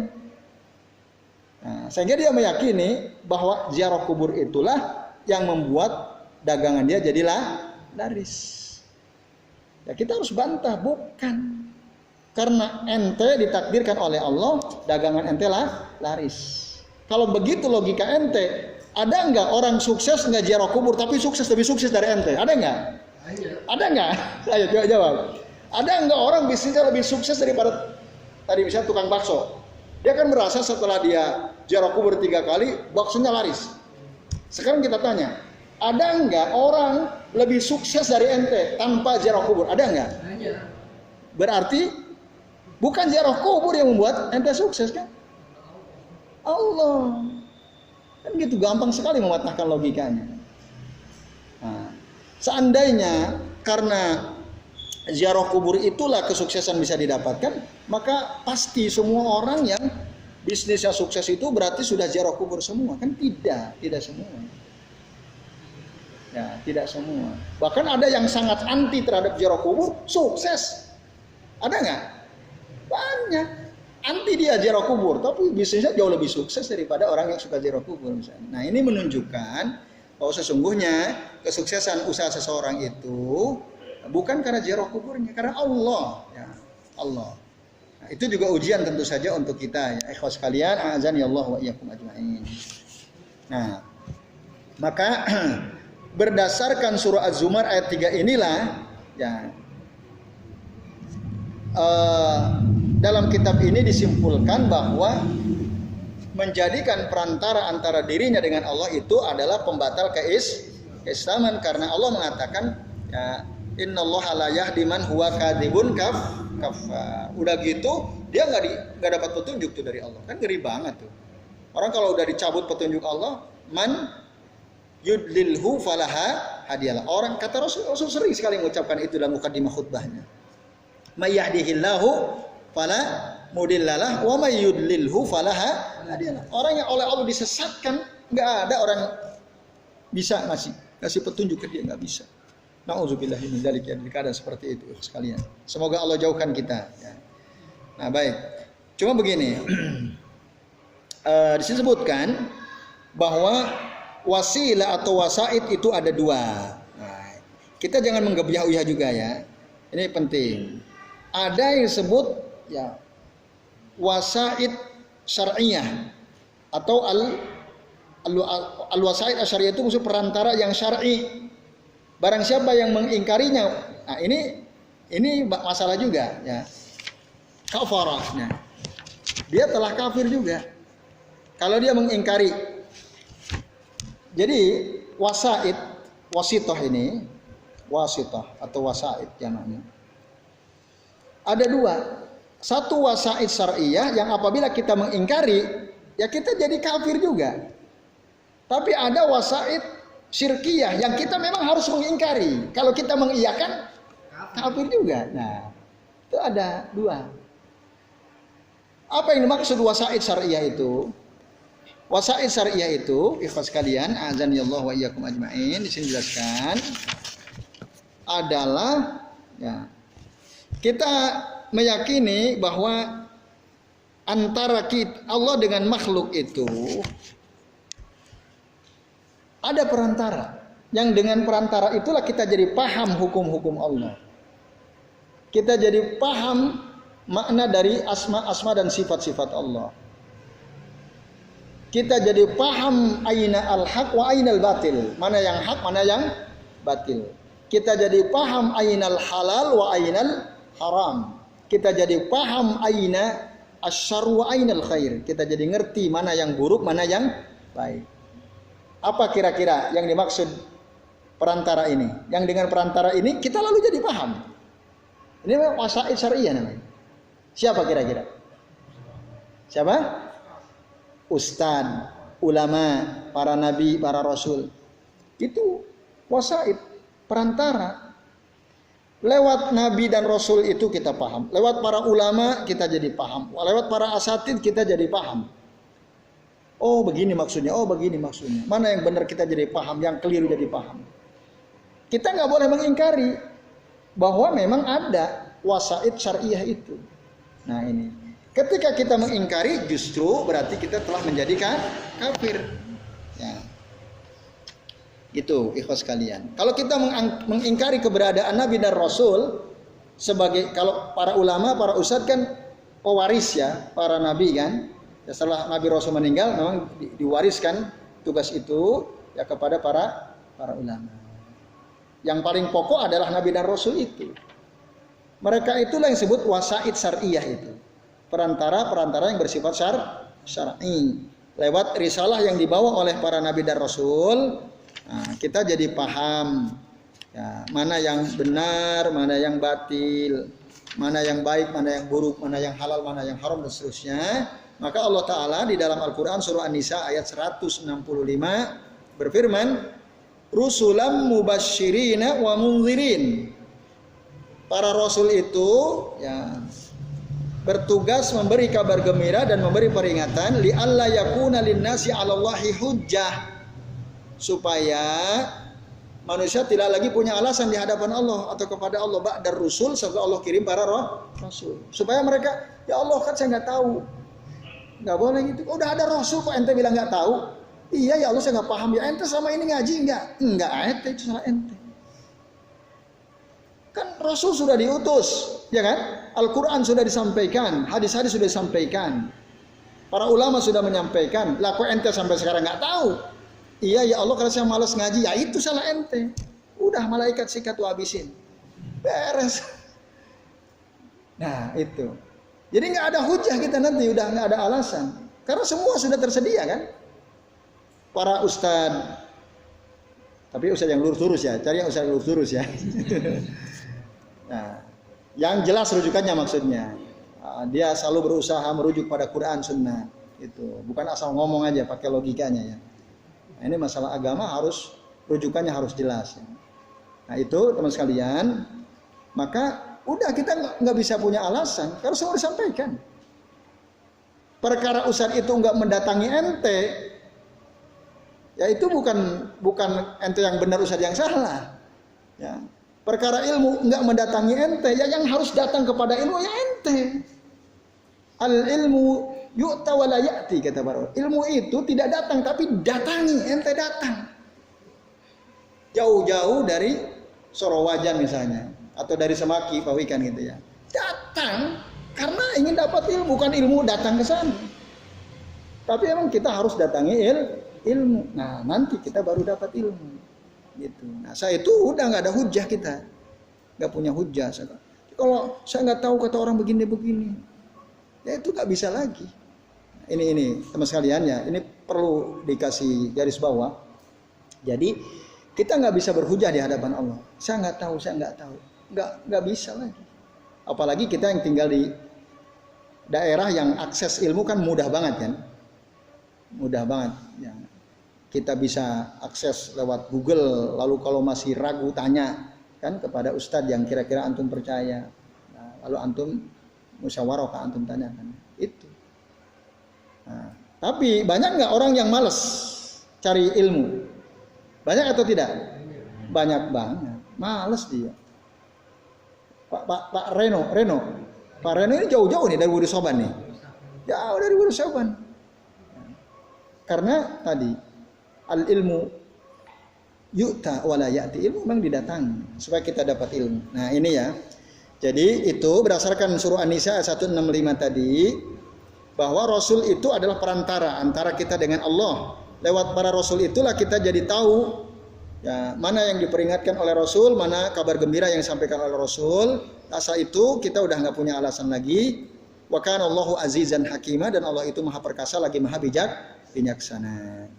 Nah, sehingga dia meyakini bahwa ziarah kubur itulah yang membuat dagangan dia jadilah laris. Ya, kita harus bantah, bukan. Karena ente ditakdirkan oleh Allah, dagangan ente lah laris. Kalau begitu logika ente, ada nggak orang sukses nggak ziarah kubur tapi lebih sukses dari ente? Ada nggak? Ada nggak? Ayo coba jawab. Ada nggak orang bisnisnya lebih sukses daripada tadi misalnya tukang bakso? Dia kan merasa setelah dia ziarah kubur 3 kali, baksonya laris. Sekarang kita tanya, ada enggak orang lebih sukses dari ente tanpa ziarah kubur? Ada enggak? Berarti bukan ziarah kubur yang membuat ente sukses kan? Allah. Kan gitu gampang sekali mematahkan logikanya. Nah, seandainya karena ziarah kubur itulah kesuksesan bisa didapatkan, maka pasti semua orang yang bisnisnya sukses itu berarti sudah ziarah kubur semua. Kan tidak semua. Ya, tidak semua. Bahkan ada yang sangat anti terhadap ziarah kubur, sukses. Ada nggak? Banyak. Anti dia ziarah kubur, tapi bisnisnya jauh lebih sukses daripada orang yang suka ziarah kubur misalnya. Nah, ini menunjukkan bahwa sesungguhnya kesuksesan usaha seseorang itu bukan karena ziarah kuburnya, karena Allah, ya Allah. Nah, itu juga ujian tentu saja untuk kita, ya ikhwas sekalian, a'azani Allah wa iyyakum ajma'in. Nah, maka berdasarkan surah Az-Zumar ayat 3 inilah, ya dalam kitab ini disimpulkan bahwa menjadikan perantara antara dirinya dengan Allah itu adalah pembatal keislaman, karena Allah mengatakan, ya innallaha la yahdi man huwa kadzibun kafar. Udah gitu dia nggak dapat petunjuk tuh dari Allah. Kan ngeri banget tuh. Orang kalau udah dicabut petunjuk Allah, man yudlilhu falaha hadiyalah. Orang kata Rasul sering sekali mengucapkan itu dalam mukadimah khutbahnya. May yahdihillahu fala mudillalah wa may yudlilhu falaha hadiyalah. Orang yang oleh Allah disesatkan, nggak ada orang bisa ngasih petunjuk ke dia, nggak bisa. Nauzubillahi min dzalik, ya, di keadaan seperti itu sekalian. Semoga Allah jauhkan kita, ya. Nah, baik. Cuma begini. Disebutkan bahwa wasilah atau wasaid itu ada 2. Nah, kita jangan menggebyah-uyah juga, ya. Ini penting. Ada yang disebut, ya, wasaid syar'iyah atau al-wasaid asyariyah itu maksud perantara yang syar'i. Barang siapa yang mengingkarinya, nah ini masalah juga, ya. Kafarahnya, dia telah kafir juga kalau dia mengingkari. Jadi wasitoh ini, wasitoh atau wasaid yang namanya ada 2. Satu wasaid syar'iyah yang apabila kita mengingkari, ya kita jadi kafir juga. Tapi ada wasaid syirkiyah yang kita memang harus mengingkari. Kalau kita mengiyakan, kafir juga. Nah, itu ada 2. Apa yang dimaksud wasaid syar'iyah itu? Wasaid syar'iyah itu, ikhwas sekalian, azanillahu wa iyyakum ajma'in, di sini dijelaskan adalah, ya, kita meyakini bahwa antara Allah dengan makhluk itu ada perantara, yang dengan perantara itulah kita jadi paham hukum-hukum Allah. Kita jadi paham makna dari asma-asma dan sifat-sifat Allah. Kita jadi paham aina al-haq wa aina al-batil, mana yang hak, mana yang batil. Kita jadi paham aina al-halal wa aina al-haram. Kita jadi paham aina asyarr wa aina al-khair. Kita jadi ngerti mana yang buruk, mana yang baik. Apa kira-kira yang dimaksud perantara ini? Yang dengan perantara ini kita lalu jadi paham. Ini wasaid syar'iyah namanya. Siapa kira-kira? Siapa? Ustadz, ulama, para nabi, para rasul. Itu wasaid, perantara. Lewat nabi dan rasul itu kita paham. Lewat para ulama kita jadi paham. Lewat para asatid kita jadi paham. Oh begini maksudnya, oh begini maksudnya. Mana yang benar kita jadi paham, yang keliru jadi paham. Kita nggak boleh mengingkari bahwa memang ada wasaid syar'iyah itu. Nah ini, ketika kita mengingkari justru berarti kita telah menjadikan kafir. Ya. Gitu, ikhwas sekalian. Kalau kita mengingkari keberadaan Nabi dan Rasul sebagai, kalau para ulama, para ustadz kan pewaris ya, para nabi kan. Ya, setelah Nabi Rasul meninggal memang diwariskan tugas itu ya kepada para ulama. Yang paling pokok adalah Nabi dan Rasul itu. Mereka itulah yang disebut wasaid syar'iyah itu. Perantara yang bersifat syar'i. lewat risalah yang dibawa oleh para nabi dan rasul, nah, kita jadi paham ya, mana yang benar, mana yang batil, mana yang baik, mana yang buruk, mana yang halal, mana yang haram dan seterusnya. Maka Allah Ta'ala di dalam Al-Quran surah An-Nisa ayat 165 berfirman, rusulam mubasyirina wa munzirin. Para rasul itu ya bertugas memberi kabar gembira dan memberi peringatan li alla yakuna linnasi 'alallahi hujjah, supaya manusia tidak lagi punya alasan di hadapan Allah atau kepada Allah ba'dar rusul, setelah Allah kirim para rasul. Supaya mereka, ya Allah kan saya nggak tahu. Nggak boleh gitu. Udah ada rasul kok ente bilang nggak tahu. Iya ya Allah saya nggak paham, ya ente sama ini ngaji nggak ente, itu salah ente. Kan rasul sudah diutus, ya kan? Al-Quran sudah disampaikan, hadis-hadis sudah disampaikan, para ulama sudah menyampaikan. Lah kok ente sampai sekarang nggak tahu? Iya ya Allah kalau saya malas ngaji, ya itu salah ente. Udah malaikat sikat tuh habisin, beres. Nah itu. Jadi nggak ada hujah kita nanti, udah nggak ada alasan, karena semua sudah tersedia kan. Para ustadz, tapi ustadz yang lurus-lurus ya, cari yang ustadz lurus-lurus ya. Nah, yang jelas rujukannya maksudnya. Dia selalu berusaha merujuk pada Quran Sunnah. Itu bukan asal ngomong aja pakai logikanya ya. Nah, ini masalah agama harus rujukannya harus jelas. Ya. Nah itu teman sekalian, maka udah kita nggak bisa punya alasan karena semua disampaikan. Perkara ustadz itu nggak mendatangi ente, ya itu bukan ente yang benar, ustadz yang salah. Ya. Perkara ilmu nggak mendatangi ente, ya yang harus datang kepada ilmu ya ente. Al ilmu yu'ta wa la ya'ti, kata para ulama. Ilmu itu tidak datang tapi datangi, ente datang. Jauh-jauh dari Sorowajan misalnya, atau dari Semaki, Pawikan gitu ya. Datang karena ingin dapat ilmu, bukan ilmu datang ke sana. Tapi emang kita harus datangi ilmu. Nah, nanti kita baru dapat ilmu. Gitu. Nah, saya itu udah nggak ada hujah, kita nggak punya hujah. Kalau saya nggak tahu kata orang begini, ya itu nggak bisa lagi. Ini teman sekalian ya, ini perlu dikasih garis bawah. Jadi kita nggak bisa berhujah di hadapan Allah. Saya nggak tahu, nggak bisa lagi. Apalagi kita yang tinggal di daerah yang akses ilmu kan mudah banget kan, mudah banget. Ya. Kita bisa akses lewat Google, lalu kalau masih ragu tanya kan kepada ustadz yang kira-kira antum percaya. Nah, lalu antum musyawarah antum tanyakan. Itu. Nah, tapi banyak nggak orang yang malas cari ilmu? Banyak atau tidak? Banyak banget. Malas dia. Pak Reno. Pak Reno ini jauh-jauh nih dari Wuri Soban nih. Jauh dari Wuri Soban. Karena tadi al ilmu yu'ta wala ya'ti, ilmu memang didatangi supaya kita dapat ilmu. Nah ini ya, jadi itu berdasarkan surah An-Nisa 165 tadi, bahwa Rasul itu adalah perantara antara kita dengan Allah. Lewat para Rasul itulah kita jadi tahu ya, mana yang diperingatkan oleh Rasul, mana kabar gembira yang disampaikan oleh Rasul. Asa itu kita udah nggak punya alasan lagi. Wa kana Allahu azizan hakima, dan Allah itu maha perkasa lagi maha bijaksana.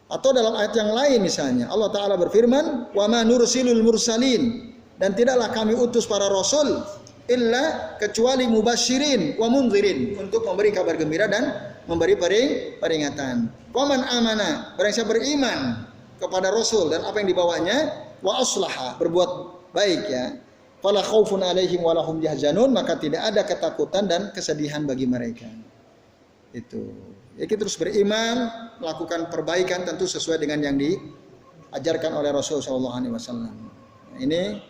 Atau dalam ayat yang lain misalnya Allah Ta'ala berfirman, wa ma nursilul mursalin, dan tidaklah kami utus para rasul illa kecuali mubasyirin wa munzirin, untuk memberi kabar gembira dan memberi peringatan. Wa man amana, barang siapa beriman kepada rasul dan apa yang dibawanya, wa aslaha, berbuat baik ya, fala khaufun alaihim wa lahum yahzanun, maka tidak ada ketakutan dan kesedihan bagi mereka. Itu. Ya, kita terus beriman, melakukan perbaikan tentu sesuai dengan yang diajarkan oleh Rasul sallallahu alaihi wasallam. Ini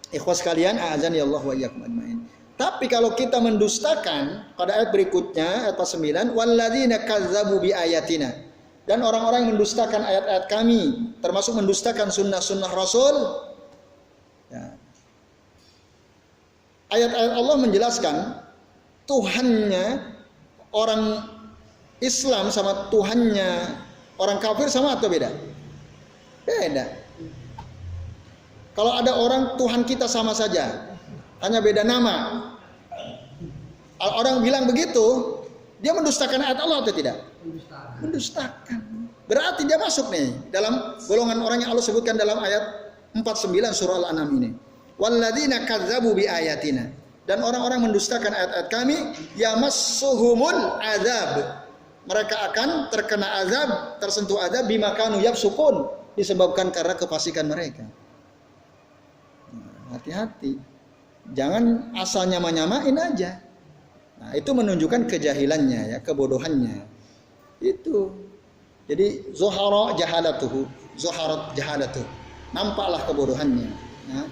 ikhwas sekalian, a'azani Allah wa iyyakum ajmain. Tapi kalau kita mendustakan pada ayat berikutnya, ayat 9, walladzina kazzabu bi ayatina, dan orang-orang yang mendustakan ayat-ayat kami, termasuk mendustakan sunnah-sunnah Rasul. Ya. Ayat-ayat Allah menjelaskan Tuhannya orang Islam sama Tuhannya orang kafir sama atau beda? Beda. Kalau ada orang Tuhan kita sama saja, hanya beda nama. Orang bilang begitu, Dia mendustakan ayat Allah atau tidak? Mendustakan. Berarti dia masuk nih dalam golongan orang yang Allah sebutkan dalam ayat 49 surah Al-An'am ini. Walladzina kadzdzabu bi ayatina. Dan orang-orang mendustakan ayat-ayat kami, yamassuhumul adzab. Mereka akan terkena azab, tersentuh azab bima kanu yafsukun, disebabkan karena kefasikan mereka. Nah, hati-hati. Jangan asal nyama-nyamain aja. Nah, itu menunjukkan kejahilannya ya, kebodohannya. Itu. Jadi zuhara jahalatuhu, zuharat jahalatuh. Nampaklah kebodohannya. Nah,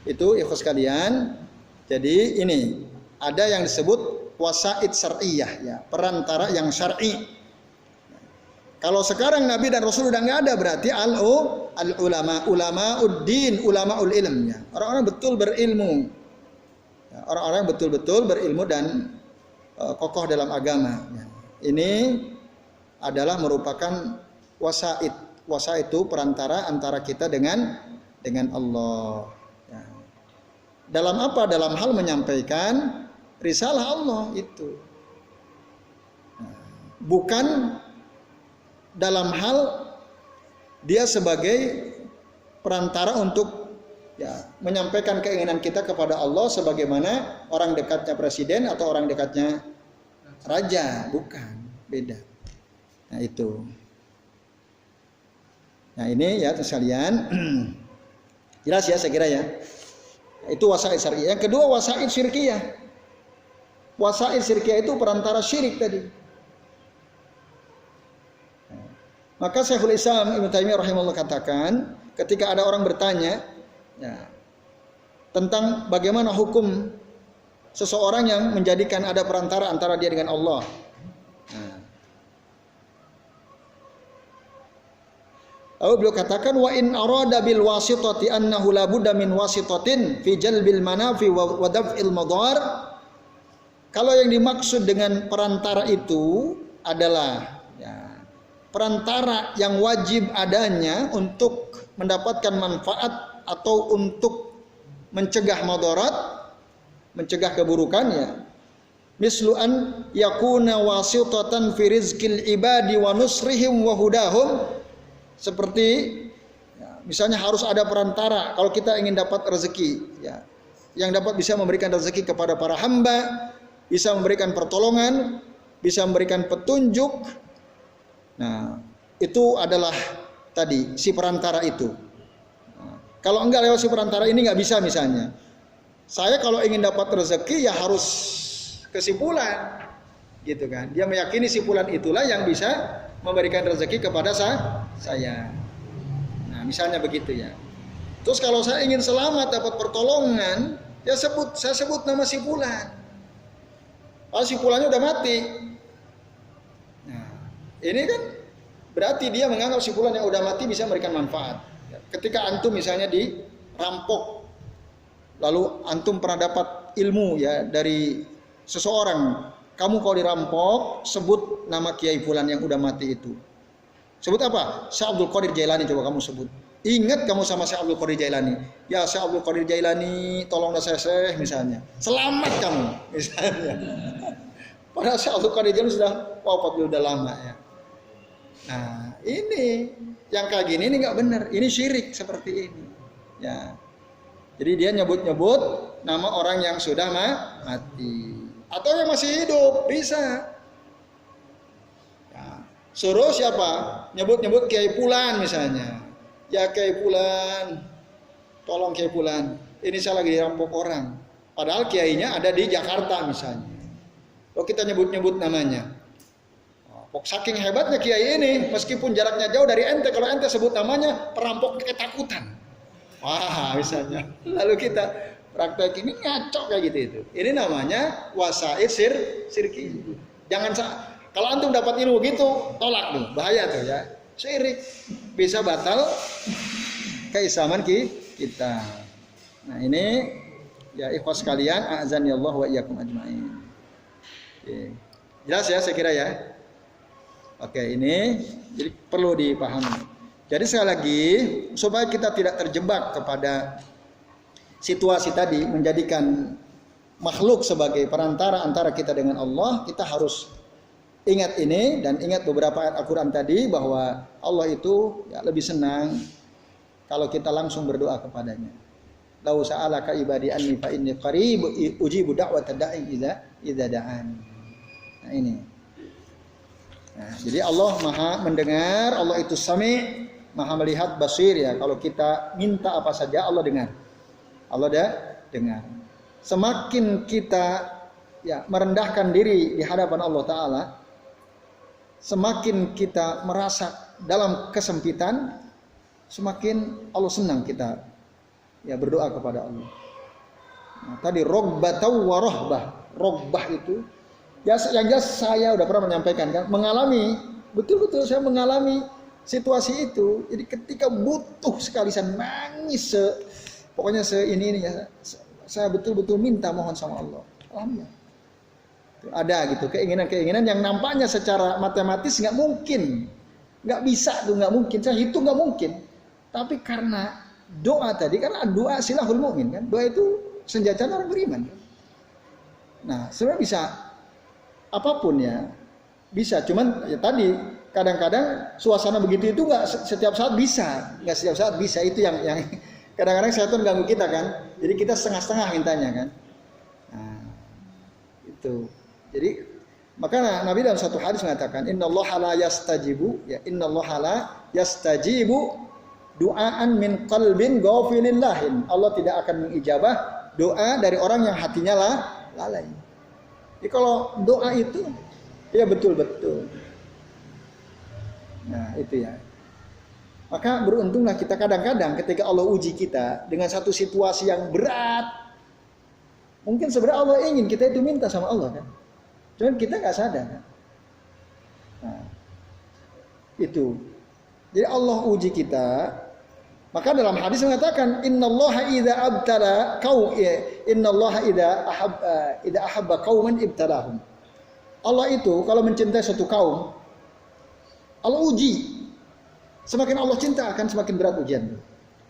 itu ikhwas sekalian. Jadi ini ada yang disebut wasaid syar'iyah ya, perantara yang syar'i. Kalau sekarang Nabi dan Rasul udah nggak ada, berarti ulama-uddin, ulamaul ilm ya. Orang-orang betul berilmu. Ya, orang-orang betul-betul berilmu dan kokoh dalam agama. Ya. Ini adalah merupakan wasaid. Wasaid itu perantara antara kita dengan Allah. Ya. Dalam apa? Dalam hal menyampaikan risalah Allah itu. Bukan dalam hal dia sebagai perantara untuk ya menyampaikan keinginan kita kepada Allah sebagaimana orang dekatnya presiden atau orang dekatnya raja, bukan, beda. Nah itu. Nah ini ya sekalian jelas ya saya kira ya. Itu wasaid syar'iyah. Yang kedua wasaid syirkiyah. Wasaid syirkiyah itu perantara syirik tadi. Maka Syekhul Islam Ibnu Taimiyah rahimahullah katakan, ketika ada orang bertanya ya, tentang bagaimana hukum seseorang yang menjadikan ada perantara antara dia dengan Allah. Nah. Lalu beliau katakan wa in arada bil wasitati annahu la budda min wasitatin fi jalbil manafi wa daf'il madar. Kalau yang dimaksud dengan perantara itu adalah ya, perantara yang wajib adanya untuk mendapatkan manfaat atau untuk mencegah madarat, mencegah keburukan ya. Mislu an yakuna wasitatan fi rizqil ibadi wa nusrihim wa hudahum. Seperti ya, misalnya harus ada perantara kalau kita ingin dapat rezeki ya, yang dapat bisa memberikan rezeki kepada para hamba, bisa memberikan pertolongan, bisa memberikan petunjuk. Nah, itu adalah tadi si perantara itu. Nah, kalau enggak lewat si perantara ini nggak bisa misalnya. Saya kalau ingin dapat rezeki ya harus kesimpulan, gitu kan? Dia meyakini simpulan itulah yang bisa memberikan rezeki kepada saya. Nah, misalnya begitu ya. Terus kalau saya ingin selamat dapat pertolongan, ya saya sebut nama si fulan. Kalau si fulannya udah mati. Nah, ini kan berarti dia menganggap si fulan yang udah mati bisa memberikan manfaat. Ketika antum misalnya dirampok, lalu antum pernah dapat ilmu ya dari seseorang. Kamu kalau dirampok, sebut nama Kiai Fulan yang udah mati itu. Sebut apa? Syekh Abdul Qadir Jailani, coba kamu sebut. Ingat kamu sama Syekh Abdul Qadir Jailani. Ya Syekh Abdul Qadir Jailani, tolonglah saya misalnya. Selamat kamu, misalnya. Padahal Syekh Abdul Qadir Jailani sudah wafat udah lama ya. Nah ini, yang kayak gini ini nggak benar. Ini syirik seperti ini. Ya. Jadi dia nyebut-nyebut nama orang yang sudah mati. Atau yang masih hidup, bisa. Ya. Suruh siapa? Nyebut-nyebut Kiai Fulan misalnya. Ya Kiai Fulan, tolong Kiai Fulan. Ini saya lagi dirampok orang. Padahal kiainya ada di Jakarta misalnya. Kalau kita nyebut-nyebut namanya. Saking hebatnya kiai ini, meskipun jaraknya jauh dari ente, kalau ente sebut namanya, perampok ketakutan. Wah, misalnya. Lalu kita praktek ini ngaco kayak gitu itu. Ini namanya wasaid syirki. Jangan kalau antum dapat ilmu gitu, tolak tuh, bahaya tuh ya. Syirik bisa batal keislaman kita. Nah, ini ya ikhwas sekalian, a'zani Allah wa iyyakum ajmain. Oke. Jelas ya saya kira ya. Oke, ini jadi perlu dipahami. Jadi sekali lagi supaya kita tidak terjebak kepada situasi tadi menjadikan makhluk sebagai perantara antara kita dengan Allah, kita harus ingat ini dan ingat beberapa ayat Al-Quran tadi bahwa Allah itu ya, lebih senang kalau kita langsung berdoa kepadanya. Lau sa'alaka ibadi anni fa inni qarib ujibu da'watad da'i idza da'an. Nah ini. Nah, jadi Allah Maha mendengar, Allah itu Sami, Maha melihat, Basir ya. Kalau kita minta apa saja Allah dengar. Allah dengar. Semakin kita ya merendahkan diri di hadapan Allah Ta'ala, semakin kita merasa dalam kesempitan, semakin Allah senang kita ya berdoa kepada Allah. Nah, tadi rogbatau wa rohbah. Rogbah itu ya, yang jelas saya udah pernah menyampaikan kan, mengalami, betul-betul saya mengalami situasi itu. Jadi ketika butuh sekali saya nangis, pokoknya ini ya, saya betul-betul minta mohon sama Allah. Alhamdulillah. Ada gitu keinginan-keinginan yang nampaknya secara matematis nggak mungkin, nggak bisa tuh, nggak mungkin. Saya hitung nggak mungkin. Tapi karena doa tadi, karena doa silahul mu'min kan, doa itu senjata orang beriman. Nah sebenarnya bisa apapun ya, bisa. Cuman ya tadi kadang-kadang suasana begitu itu nggak setiap saat bisa, nggak setiap saat bisa. Itu yang kadang-kadang setan ganggu kita kan. Jadi kita setengah-setengah mintanya kan. Nah itu. Jadi maka Nabi dalam satu hadis mengatakan innallaha la yastajibu ya innallaha la yastajibu du'aan min qalbin ghafilillahin. Allah tidak akan mengijabah doa dari orang yang hatinya lalai. Jadi kalau doa itu ya betul-betul. Nah itu ya. Maka beruntunglah kita kadang-kadang ketika Allah uji kita dengan satu situasi yang berat. Mungkin sebenarnya Allah ingin kita itu minta sama Allah kan. Cuman kita nggak sadar kan. Nah, itu. Jadi Allah uji kita. Maka dalam hadis mengatakan innallaha idza abtala innallaha idza ahabba qauman ibtalahum. Allah itu kalau mencintai satu kaum, Allah uji. Semakin Allah cinta akan semakin berat ujian.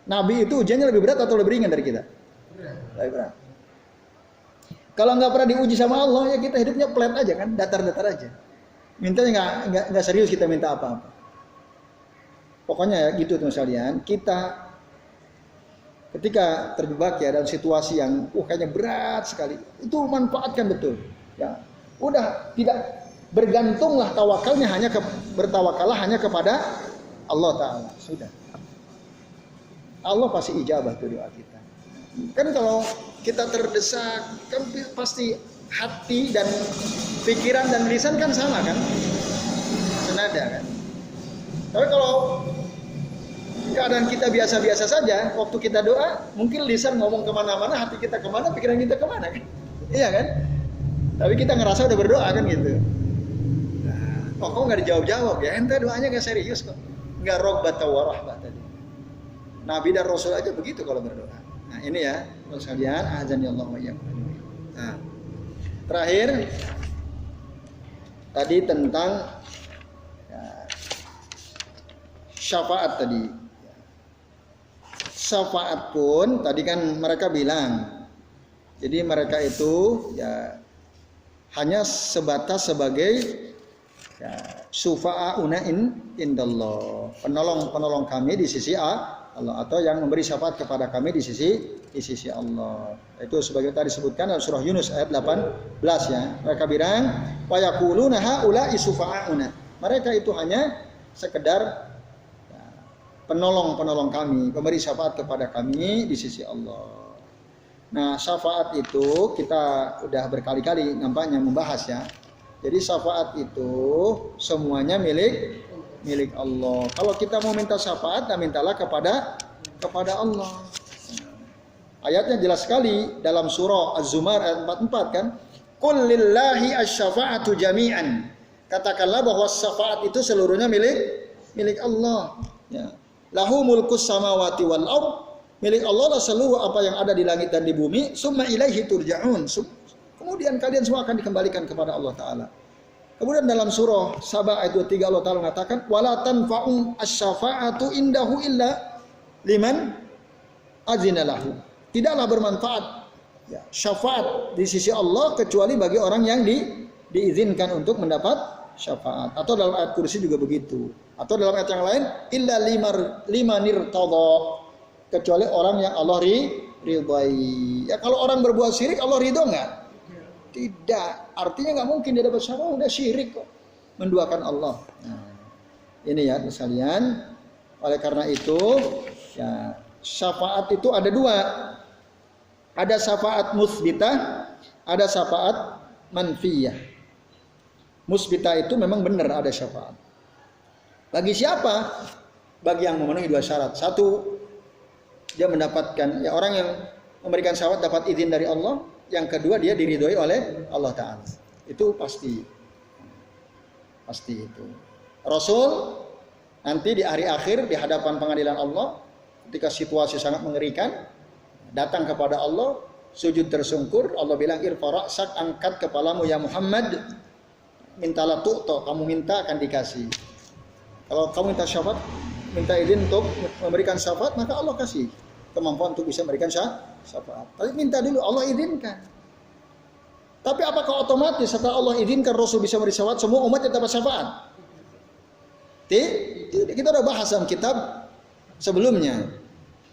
Nabi itu ujiannya lebih berat atau lebih ringan dari kita? Lebih berat. Kalau nggak pernah diuji sama Allah ya kita hidupnya flat aja kan, datar-datar aja. Mintanya nggak serius kita minta apa-apa. Pokoknya ya gitu teman sekalian, kita ketika terjebak ya dalam situasi yang kayaknya berat sekali, itu manfaatkan betul. Ya, udah tidak bergantunglah tawakalnya bertawakallah hanya kepada Allah Ta'ala. Sudah. Allah pasti ijabah tuh doa kita. Kan kalau kita terdesak, kan pasti hati dan pikiran dan lisan kan sama kan? Senada kan? Tapi kalau keadaan kita biasa-biasa saja, waktu kita doa, mungkin lisan ngomong kemana-mana, hati kita kemana, pikiran kita kemana kan? Iya kan? Tapi kita ngerasa udah berdoa kan gitu. Nah, kok nggak dijawab-jawab ya? Ente doanya nggak serius kok. Nggak rogbata warahbah tadi. Nabi dan Rasul aja begitu kalau berdoa. Nah ini ya, sekalian, azani Allah wa iyyakum. Nah, terakhir tadi tentang syafaat tadi. Syafaat pun tadi kan mereka bilang, jadi mereka itu ya hanya sebatas sebagai ya, syufa'auna indallah, penolong kami di sisi Allah, atau yang memberi syafaat kepada kami di sisi Allah. Itu sebagai tadi disebutkan dalam surah Yunus ayat 18 ya. Mereka bilang wa yaquluna haula'i syufa'auna. Mereka itu hanya sekedar penolong kami, pemberi syafaat kepada kami di sisi Allah. Nah, syafaat itu kita udah berkali-kali nampaknya membahas ya. Jadi syafaat itu semuanya milik Allah. Kalau kita mau minta syafaat, mintalah kepada Allah. Ayatnya jelas sekali dalam surah Az-Zumar ayat 44 kan. Qul lillahi asy-syafa'atu jami'an. Katakanlah bahwa syafaat itu seluruhnya milik Allah. Ya. Lahu mulkus samawati wal ardh, milik Allah lah seluruh apa yang ada di langit dan di bumi. Summa ilaihi turja'un. Kemudian kalian semua akan dikembalikan kepada Allah Ta'ala. Kemudian dalam surah Saba ayat 23 Allah Ta'ala mengatakan wala tanfa'u asy-syafa'atu indahu illa liman azina lahu. Tidaklah bermanfaat ya, syafaat di sisi Allah kecuali bagi orang yang diizinkan untuk mendapat syafaat. Atau dalam ayat kursi juga begitu. Atau dalam ayat yang lain, illa limanir tadha, kecuali orang yang Allah ridhai. Ya kalau orang berbuat syirik Allah ridho nggak? Tidak. Artinya nggak mungkin dia dapat syafaat, udah syirik kok. Menduakan Allah. Nah, ini ya sekalian. Oleh karena itu, ya syafaat itu ada dua. Ada syafaat musbitah, ada syafaat manfiyah. Musbitah itu memang benar ada syafaat. Bagi siapa? Bagi yang memenuhi dua syarat. Satu, dia mendapatkan, ya orang yang memberikan syafaat dapat izin dari Allah. Yang kedua, dia diridhoi oleh Allah Ta'ala. Itu pasti. Pasti itu. Rasul nanti di hari akhir di hadapan pengadilan Allah, ketika situasi sangat mengerikan, datang kepada Allah, sujud tersungkur, Allah bilang, irfa ra'sak, angkat kepalamu ya Muhammad, mintalah tu'to, kamu minta akan dikasih. Kalau kamu minta syafaat, minta izin untuk memberikan syafaat, maka Allah kasih kemampuan untuk bisa memberikan syafaat. Tapi minta dulu, Allah izinkan. Tapi apakah otomatis setelah Allah izinkan Rasul bisa memberi syafaat, semua umat yang dapat syafaat? Kita udah bahas dalam kitab sebelumnya.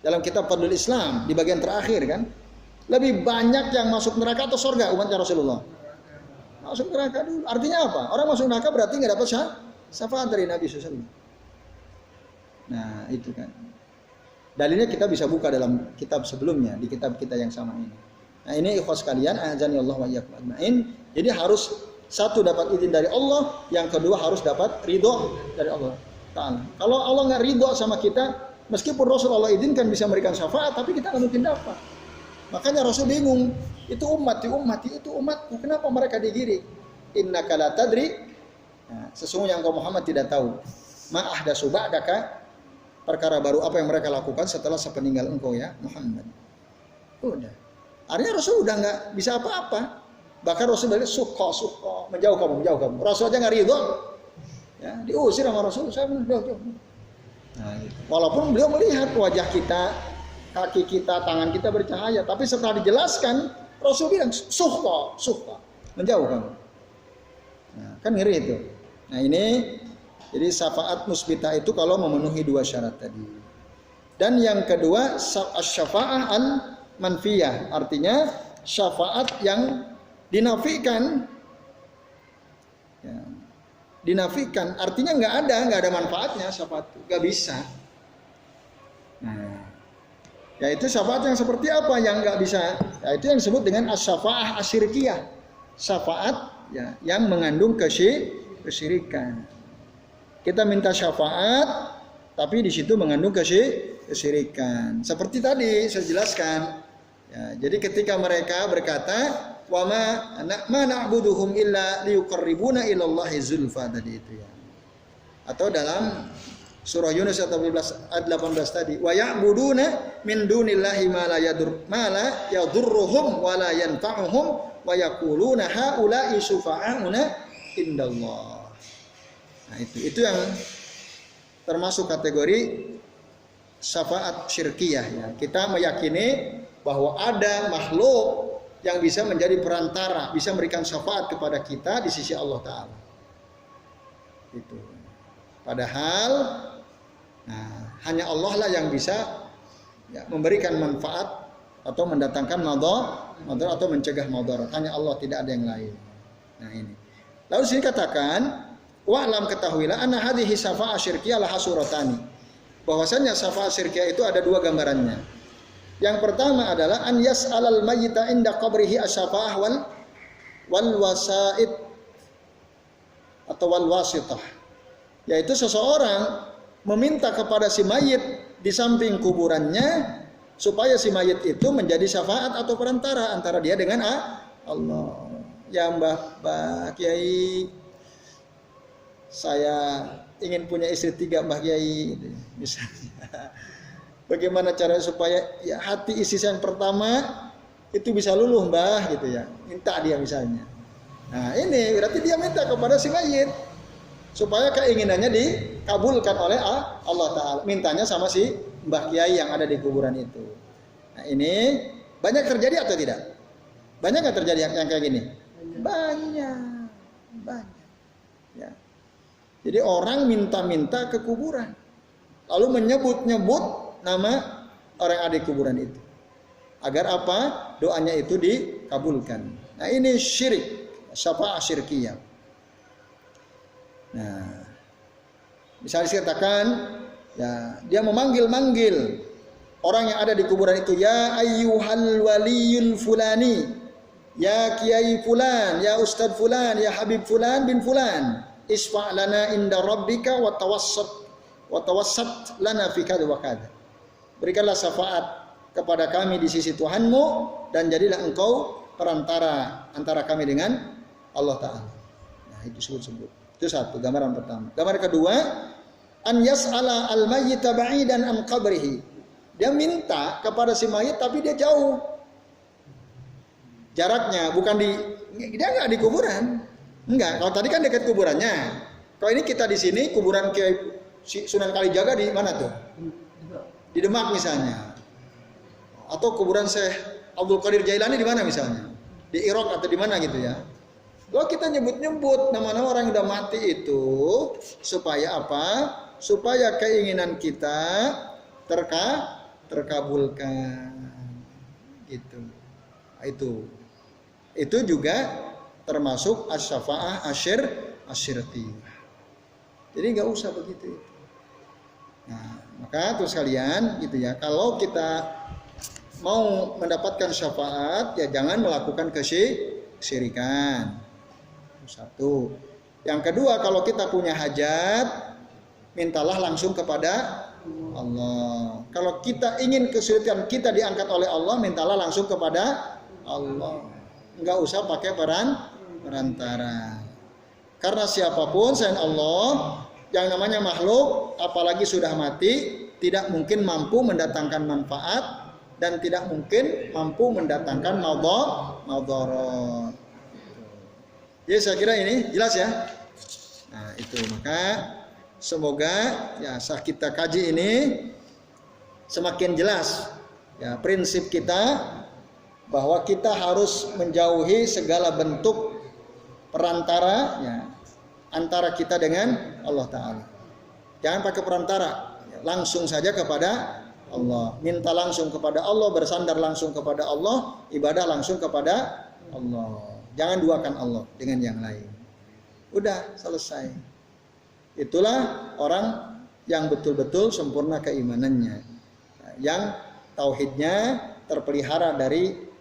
Dalam kitab Fadlul Islam, di bagian terakhir kan. Lebih banyak yang masuk neraka atau surga umatnya Rasulullah? Masuk neraka dulu. Artinya apa? Orang masuk neraka berarti nggak dapat syafaat dari Nabi SAW. Nah itu kan. Dalilnya kita bisa buka dalam kitab sebelumnya, di kitab kita yang sama ini. Nah ini ikhwas sekalian, azani Allah wa iyyakum ajmain. Jadi harus satu dapat izin dari Allah, yang kedua harus dapat ridho dari Allah Ta'ala. Kalau Allah nggak ridho sama kita, meskipun Rasul Allah izinkan bisa memberikan syafaat, tapi kita nggak mungkin dapat. Makanya Rasul bingung, itu umat, kenapa mereka digiring? Innaka la tadri, nah, sesungguhnya engkau Muhammad tidak tahu. Ma ahdatsu ba'daka, perkara baru apa yang mereka lakukan setelah sepeninggal engkau ya Muhammad. Udah. Artinya Rasul udah nggak bisa apa-apa. Bahkan Rasul bilang suko, menjauh kamu. Rasul aja nggak ridho, ya, diusir sama Rasul. Saya jauh. Nah, walaupun beliau melihat wajah kita, kaki kita, tangan kita bercahaya, tapi setelah dijelaskan, Rasul bilang suko, menjauh kamu. Nah, kan ngeri itu. Nah ini, jadi syafaat musbitah itu kalau memenuhi dua syarat tadi. Dan yang kedua, syafaat al-manfiyah, artinya syafaat yang dinafikan, ya, dinafikan, artinya nggak ada manfaatnya syafaat itu, nggak bisa. Nah, yaitu syafaat yang seperti apa yang nggak bisa? Yaitu yang disebut dengan as-syafaah asyirkiyah, syafaat ya, yang mengandung kesyirikan. Kita minta syafaat, tapi di situ mengandung kesyirikan. Seperti tadi saya jelaskan. Ya, jadi ketika mereka berkata wa ma na'buduhum illa liyuqarribuna ilallahi zulfa tadi itu ya. Atau dalam surah Yunus ayat 18 tadi wa ya'buduna min dunillahi ma la yadurruhum wa la yanfa'uhum wa yaquluna haula'i syufa'auna indallah. Nah itu yang termasuk kategori syafaat syirkiyah ya. Kita meyakini bahwa ada makhluk yang bisa menjadi perantara, bisa memberikan syafaat kepada kita di sisi Allah Ta'ala. Itu. Padahal hanya Allah lah yang bisa ya, memberikan manfaat atau mendatangkan madarat atau mencegah madarat. Hanya Allah, tidak ada yang lain. Nah ini. Lalu sini katakan, wa'lam ketahuilah anna hadhihi syafa'ah syirkiyah laha suratani. Bahwasanya syafa'ah syirkiyah itu ada dua gambarannya. Yang pertama adalah an yas'alal mayyita inda qabrihi asy-syafa'ah wal wasaid atau wal wasitah. Yaitu seseorang meminta kepada si mayit di samping kuburannya supaya si mayit itu menjadi syafaat atau perantara antara dia dengan Allah. Ya Mbah Kiai, saya ingin punya istri 3 Mbah Kiai misalnya. Bagaimana caranya supaya ya hati istri yang pertama itu bisa luluh Mbah gitu ya. Minta dia misalnya. Nah ini berarti dia minta kepada si mayit supaya keinginannya dikabulkan oleh Allah Ta'ala. Mintanya sama si Mbah Kiai yang ada di kuburan itu. Nah ini banyak terjadi atau tidak? Banyak nggak terjadi yang kayak gini? Banyak. Ya. Jadi orang minta-minta ke kuburan, lalu menyebut-nyebut nama orang yang ada di kuburan itu. Agar apa? Doanya itu dikabulkan. Nah ini syirik, syafa'ah syirkiyah. Nah, misalnya dikatakan, ya, dia memanggil-manggil orang yang ada di kuburan itu, ya ayyuhal waliyul fulani, ya kiai fulan, ya ustad fulan, ya habib fulan bin fulan, isfa' lana inda rabbika wa tawassat lana fi kadza wa kadza. Berikanlah syafaat kepada kami di sisi Tuhanmu dan jadilah engkau perantara antara kami dengan Allah Ta'ala. Nah itu sebut-sebut. Itu satu, gambaran pertama. Gambaran kedua, an yas'ala al-mayyita ba'idan an qabrihi. Dia minta kepada si mayit tapi dia jauh. Jaraknya bukan dia enggak di kuburan. Enggak, kalau tadi kan dekat kuburannya. Kalau ini kita di sini, kuburan Kiai Sunan Kalijaga di mana tuh? Di Demak misalnya. Atau kuburan Syekh Abdul Qadir Jailani di mana misalnya? Di Irak atau di mana gitu ya. Kalau kita nyebut-nyebut nama-nama orang yang udah mati itu supaya apa? Supaya keinginan kita terkabulkan. Gitu. Itu juga termasuk as-syafa'ah asyirtiyah. Jadi nggak usah begitu. Nah, maka terus kalian gitu ya, kalau kita mau mendapatkan syafaat ya jangan melakukan kesyirikan. Satu. Yang kedua, kalau kita punya hajat, mintalah langsung kepada Allah. Kalau kita ingin kesulitan kita diangkat oleh Allah, mintalah langsung kepada Allah. Enggak usah pakai perantara. Karena siapapun selain Allah, yang namanya makhluk, apalagi sudah mati, tidak mungkin mampu mendatangkan manfaat dan tidak mungkin mampu mendatangkan madharat. Jadi saya kira ini jelas ya. Nah itu, maka semoga ya saat kita kaji ini semakin jelas ya prinsip kita bahwa kita harus menjauhi segala bentuk perantara ya, antara kita dengan Allah Ta'ala. Jangan pakai perantara, langsung saja kepada Allah. Minta langsung kepada Allah, bersandar langsung kepada Allah, ibadah langsung kepada Allah. Jangan duakan Allah dengan yang lain. Udah selesai. Itulah orang yang betul-betul sempurna keimanannya, yang tauhidnya terpelihara dari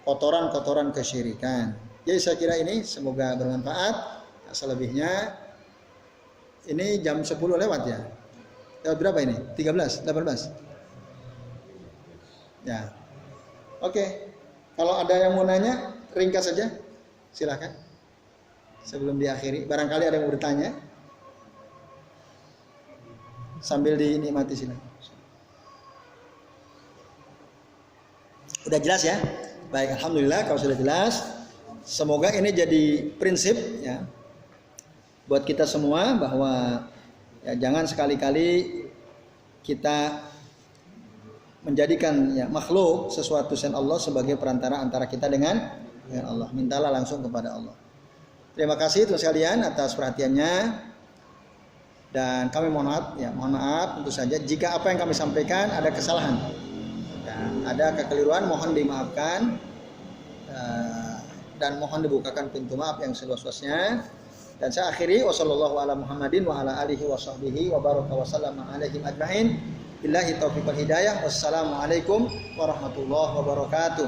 kotoran-kotoran kesyirikan. Jadi saya kira ini semoga bermanfaat. Selebihnya ini jam 10 lewat ya. Lewat berapa ini? 13, 18. Ya. Oke. Kalau ada yang mau nanya, ringkas saja. Silakan. Sebelum diakhiri, barangkali ada yang mau bertanya. Sambil dinikmati silakan. Udah jelas ya? Baik, alhamdulillah kalau sudah jelas. Semoga ini jadi prinsip ya buat kita semua bahwa ya, jangan sekali-kali kita menjadikan ya makhluk sesuatu selain Allah sebagai perantara antara kita dengan Allah. Mintalah langsung kepada Allah. Terima kasih teman sekalian atas perhatiannya. Dan kami mohon maaf tentu saja jika apa yang kami sampaikan ada kesalahan. Dan ada kekeliruan mohon dimaafkan. Dan mohon dibukakan pintu maaf yang seluas-luasnya. Dan saya akhiri wasallallahu ala Muhammadin wa ala alihi wa sahbihi wa baraka wa sallama alaihim ajma'in. Billahi taufiq wal hidayah. Wassalamualaikum warahmatullahi wabarakatuh.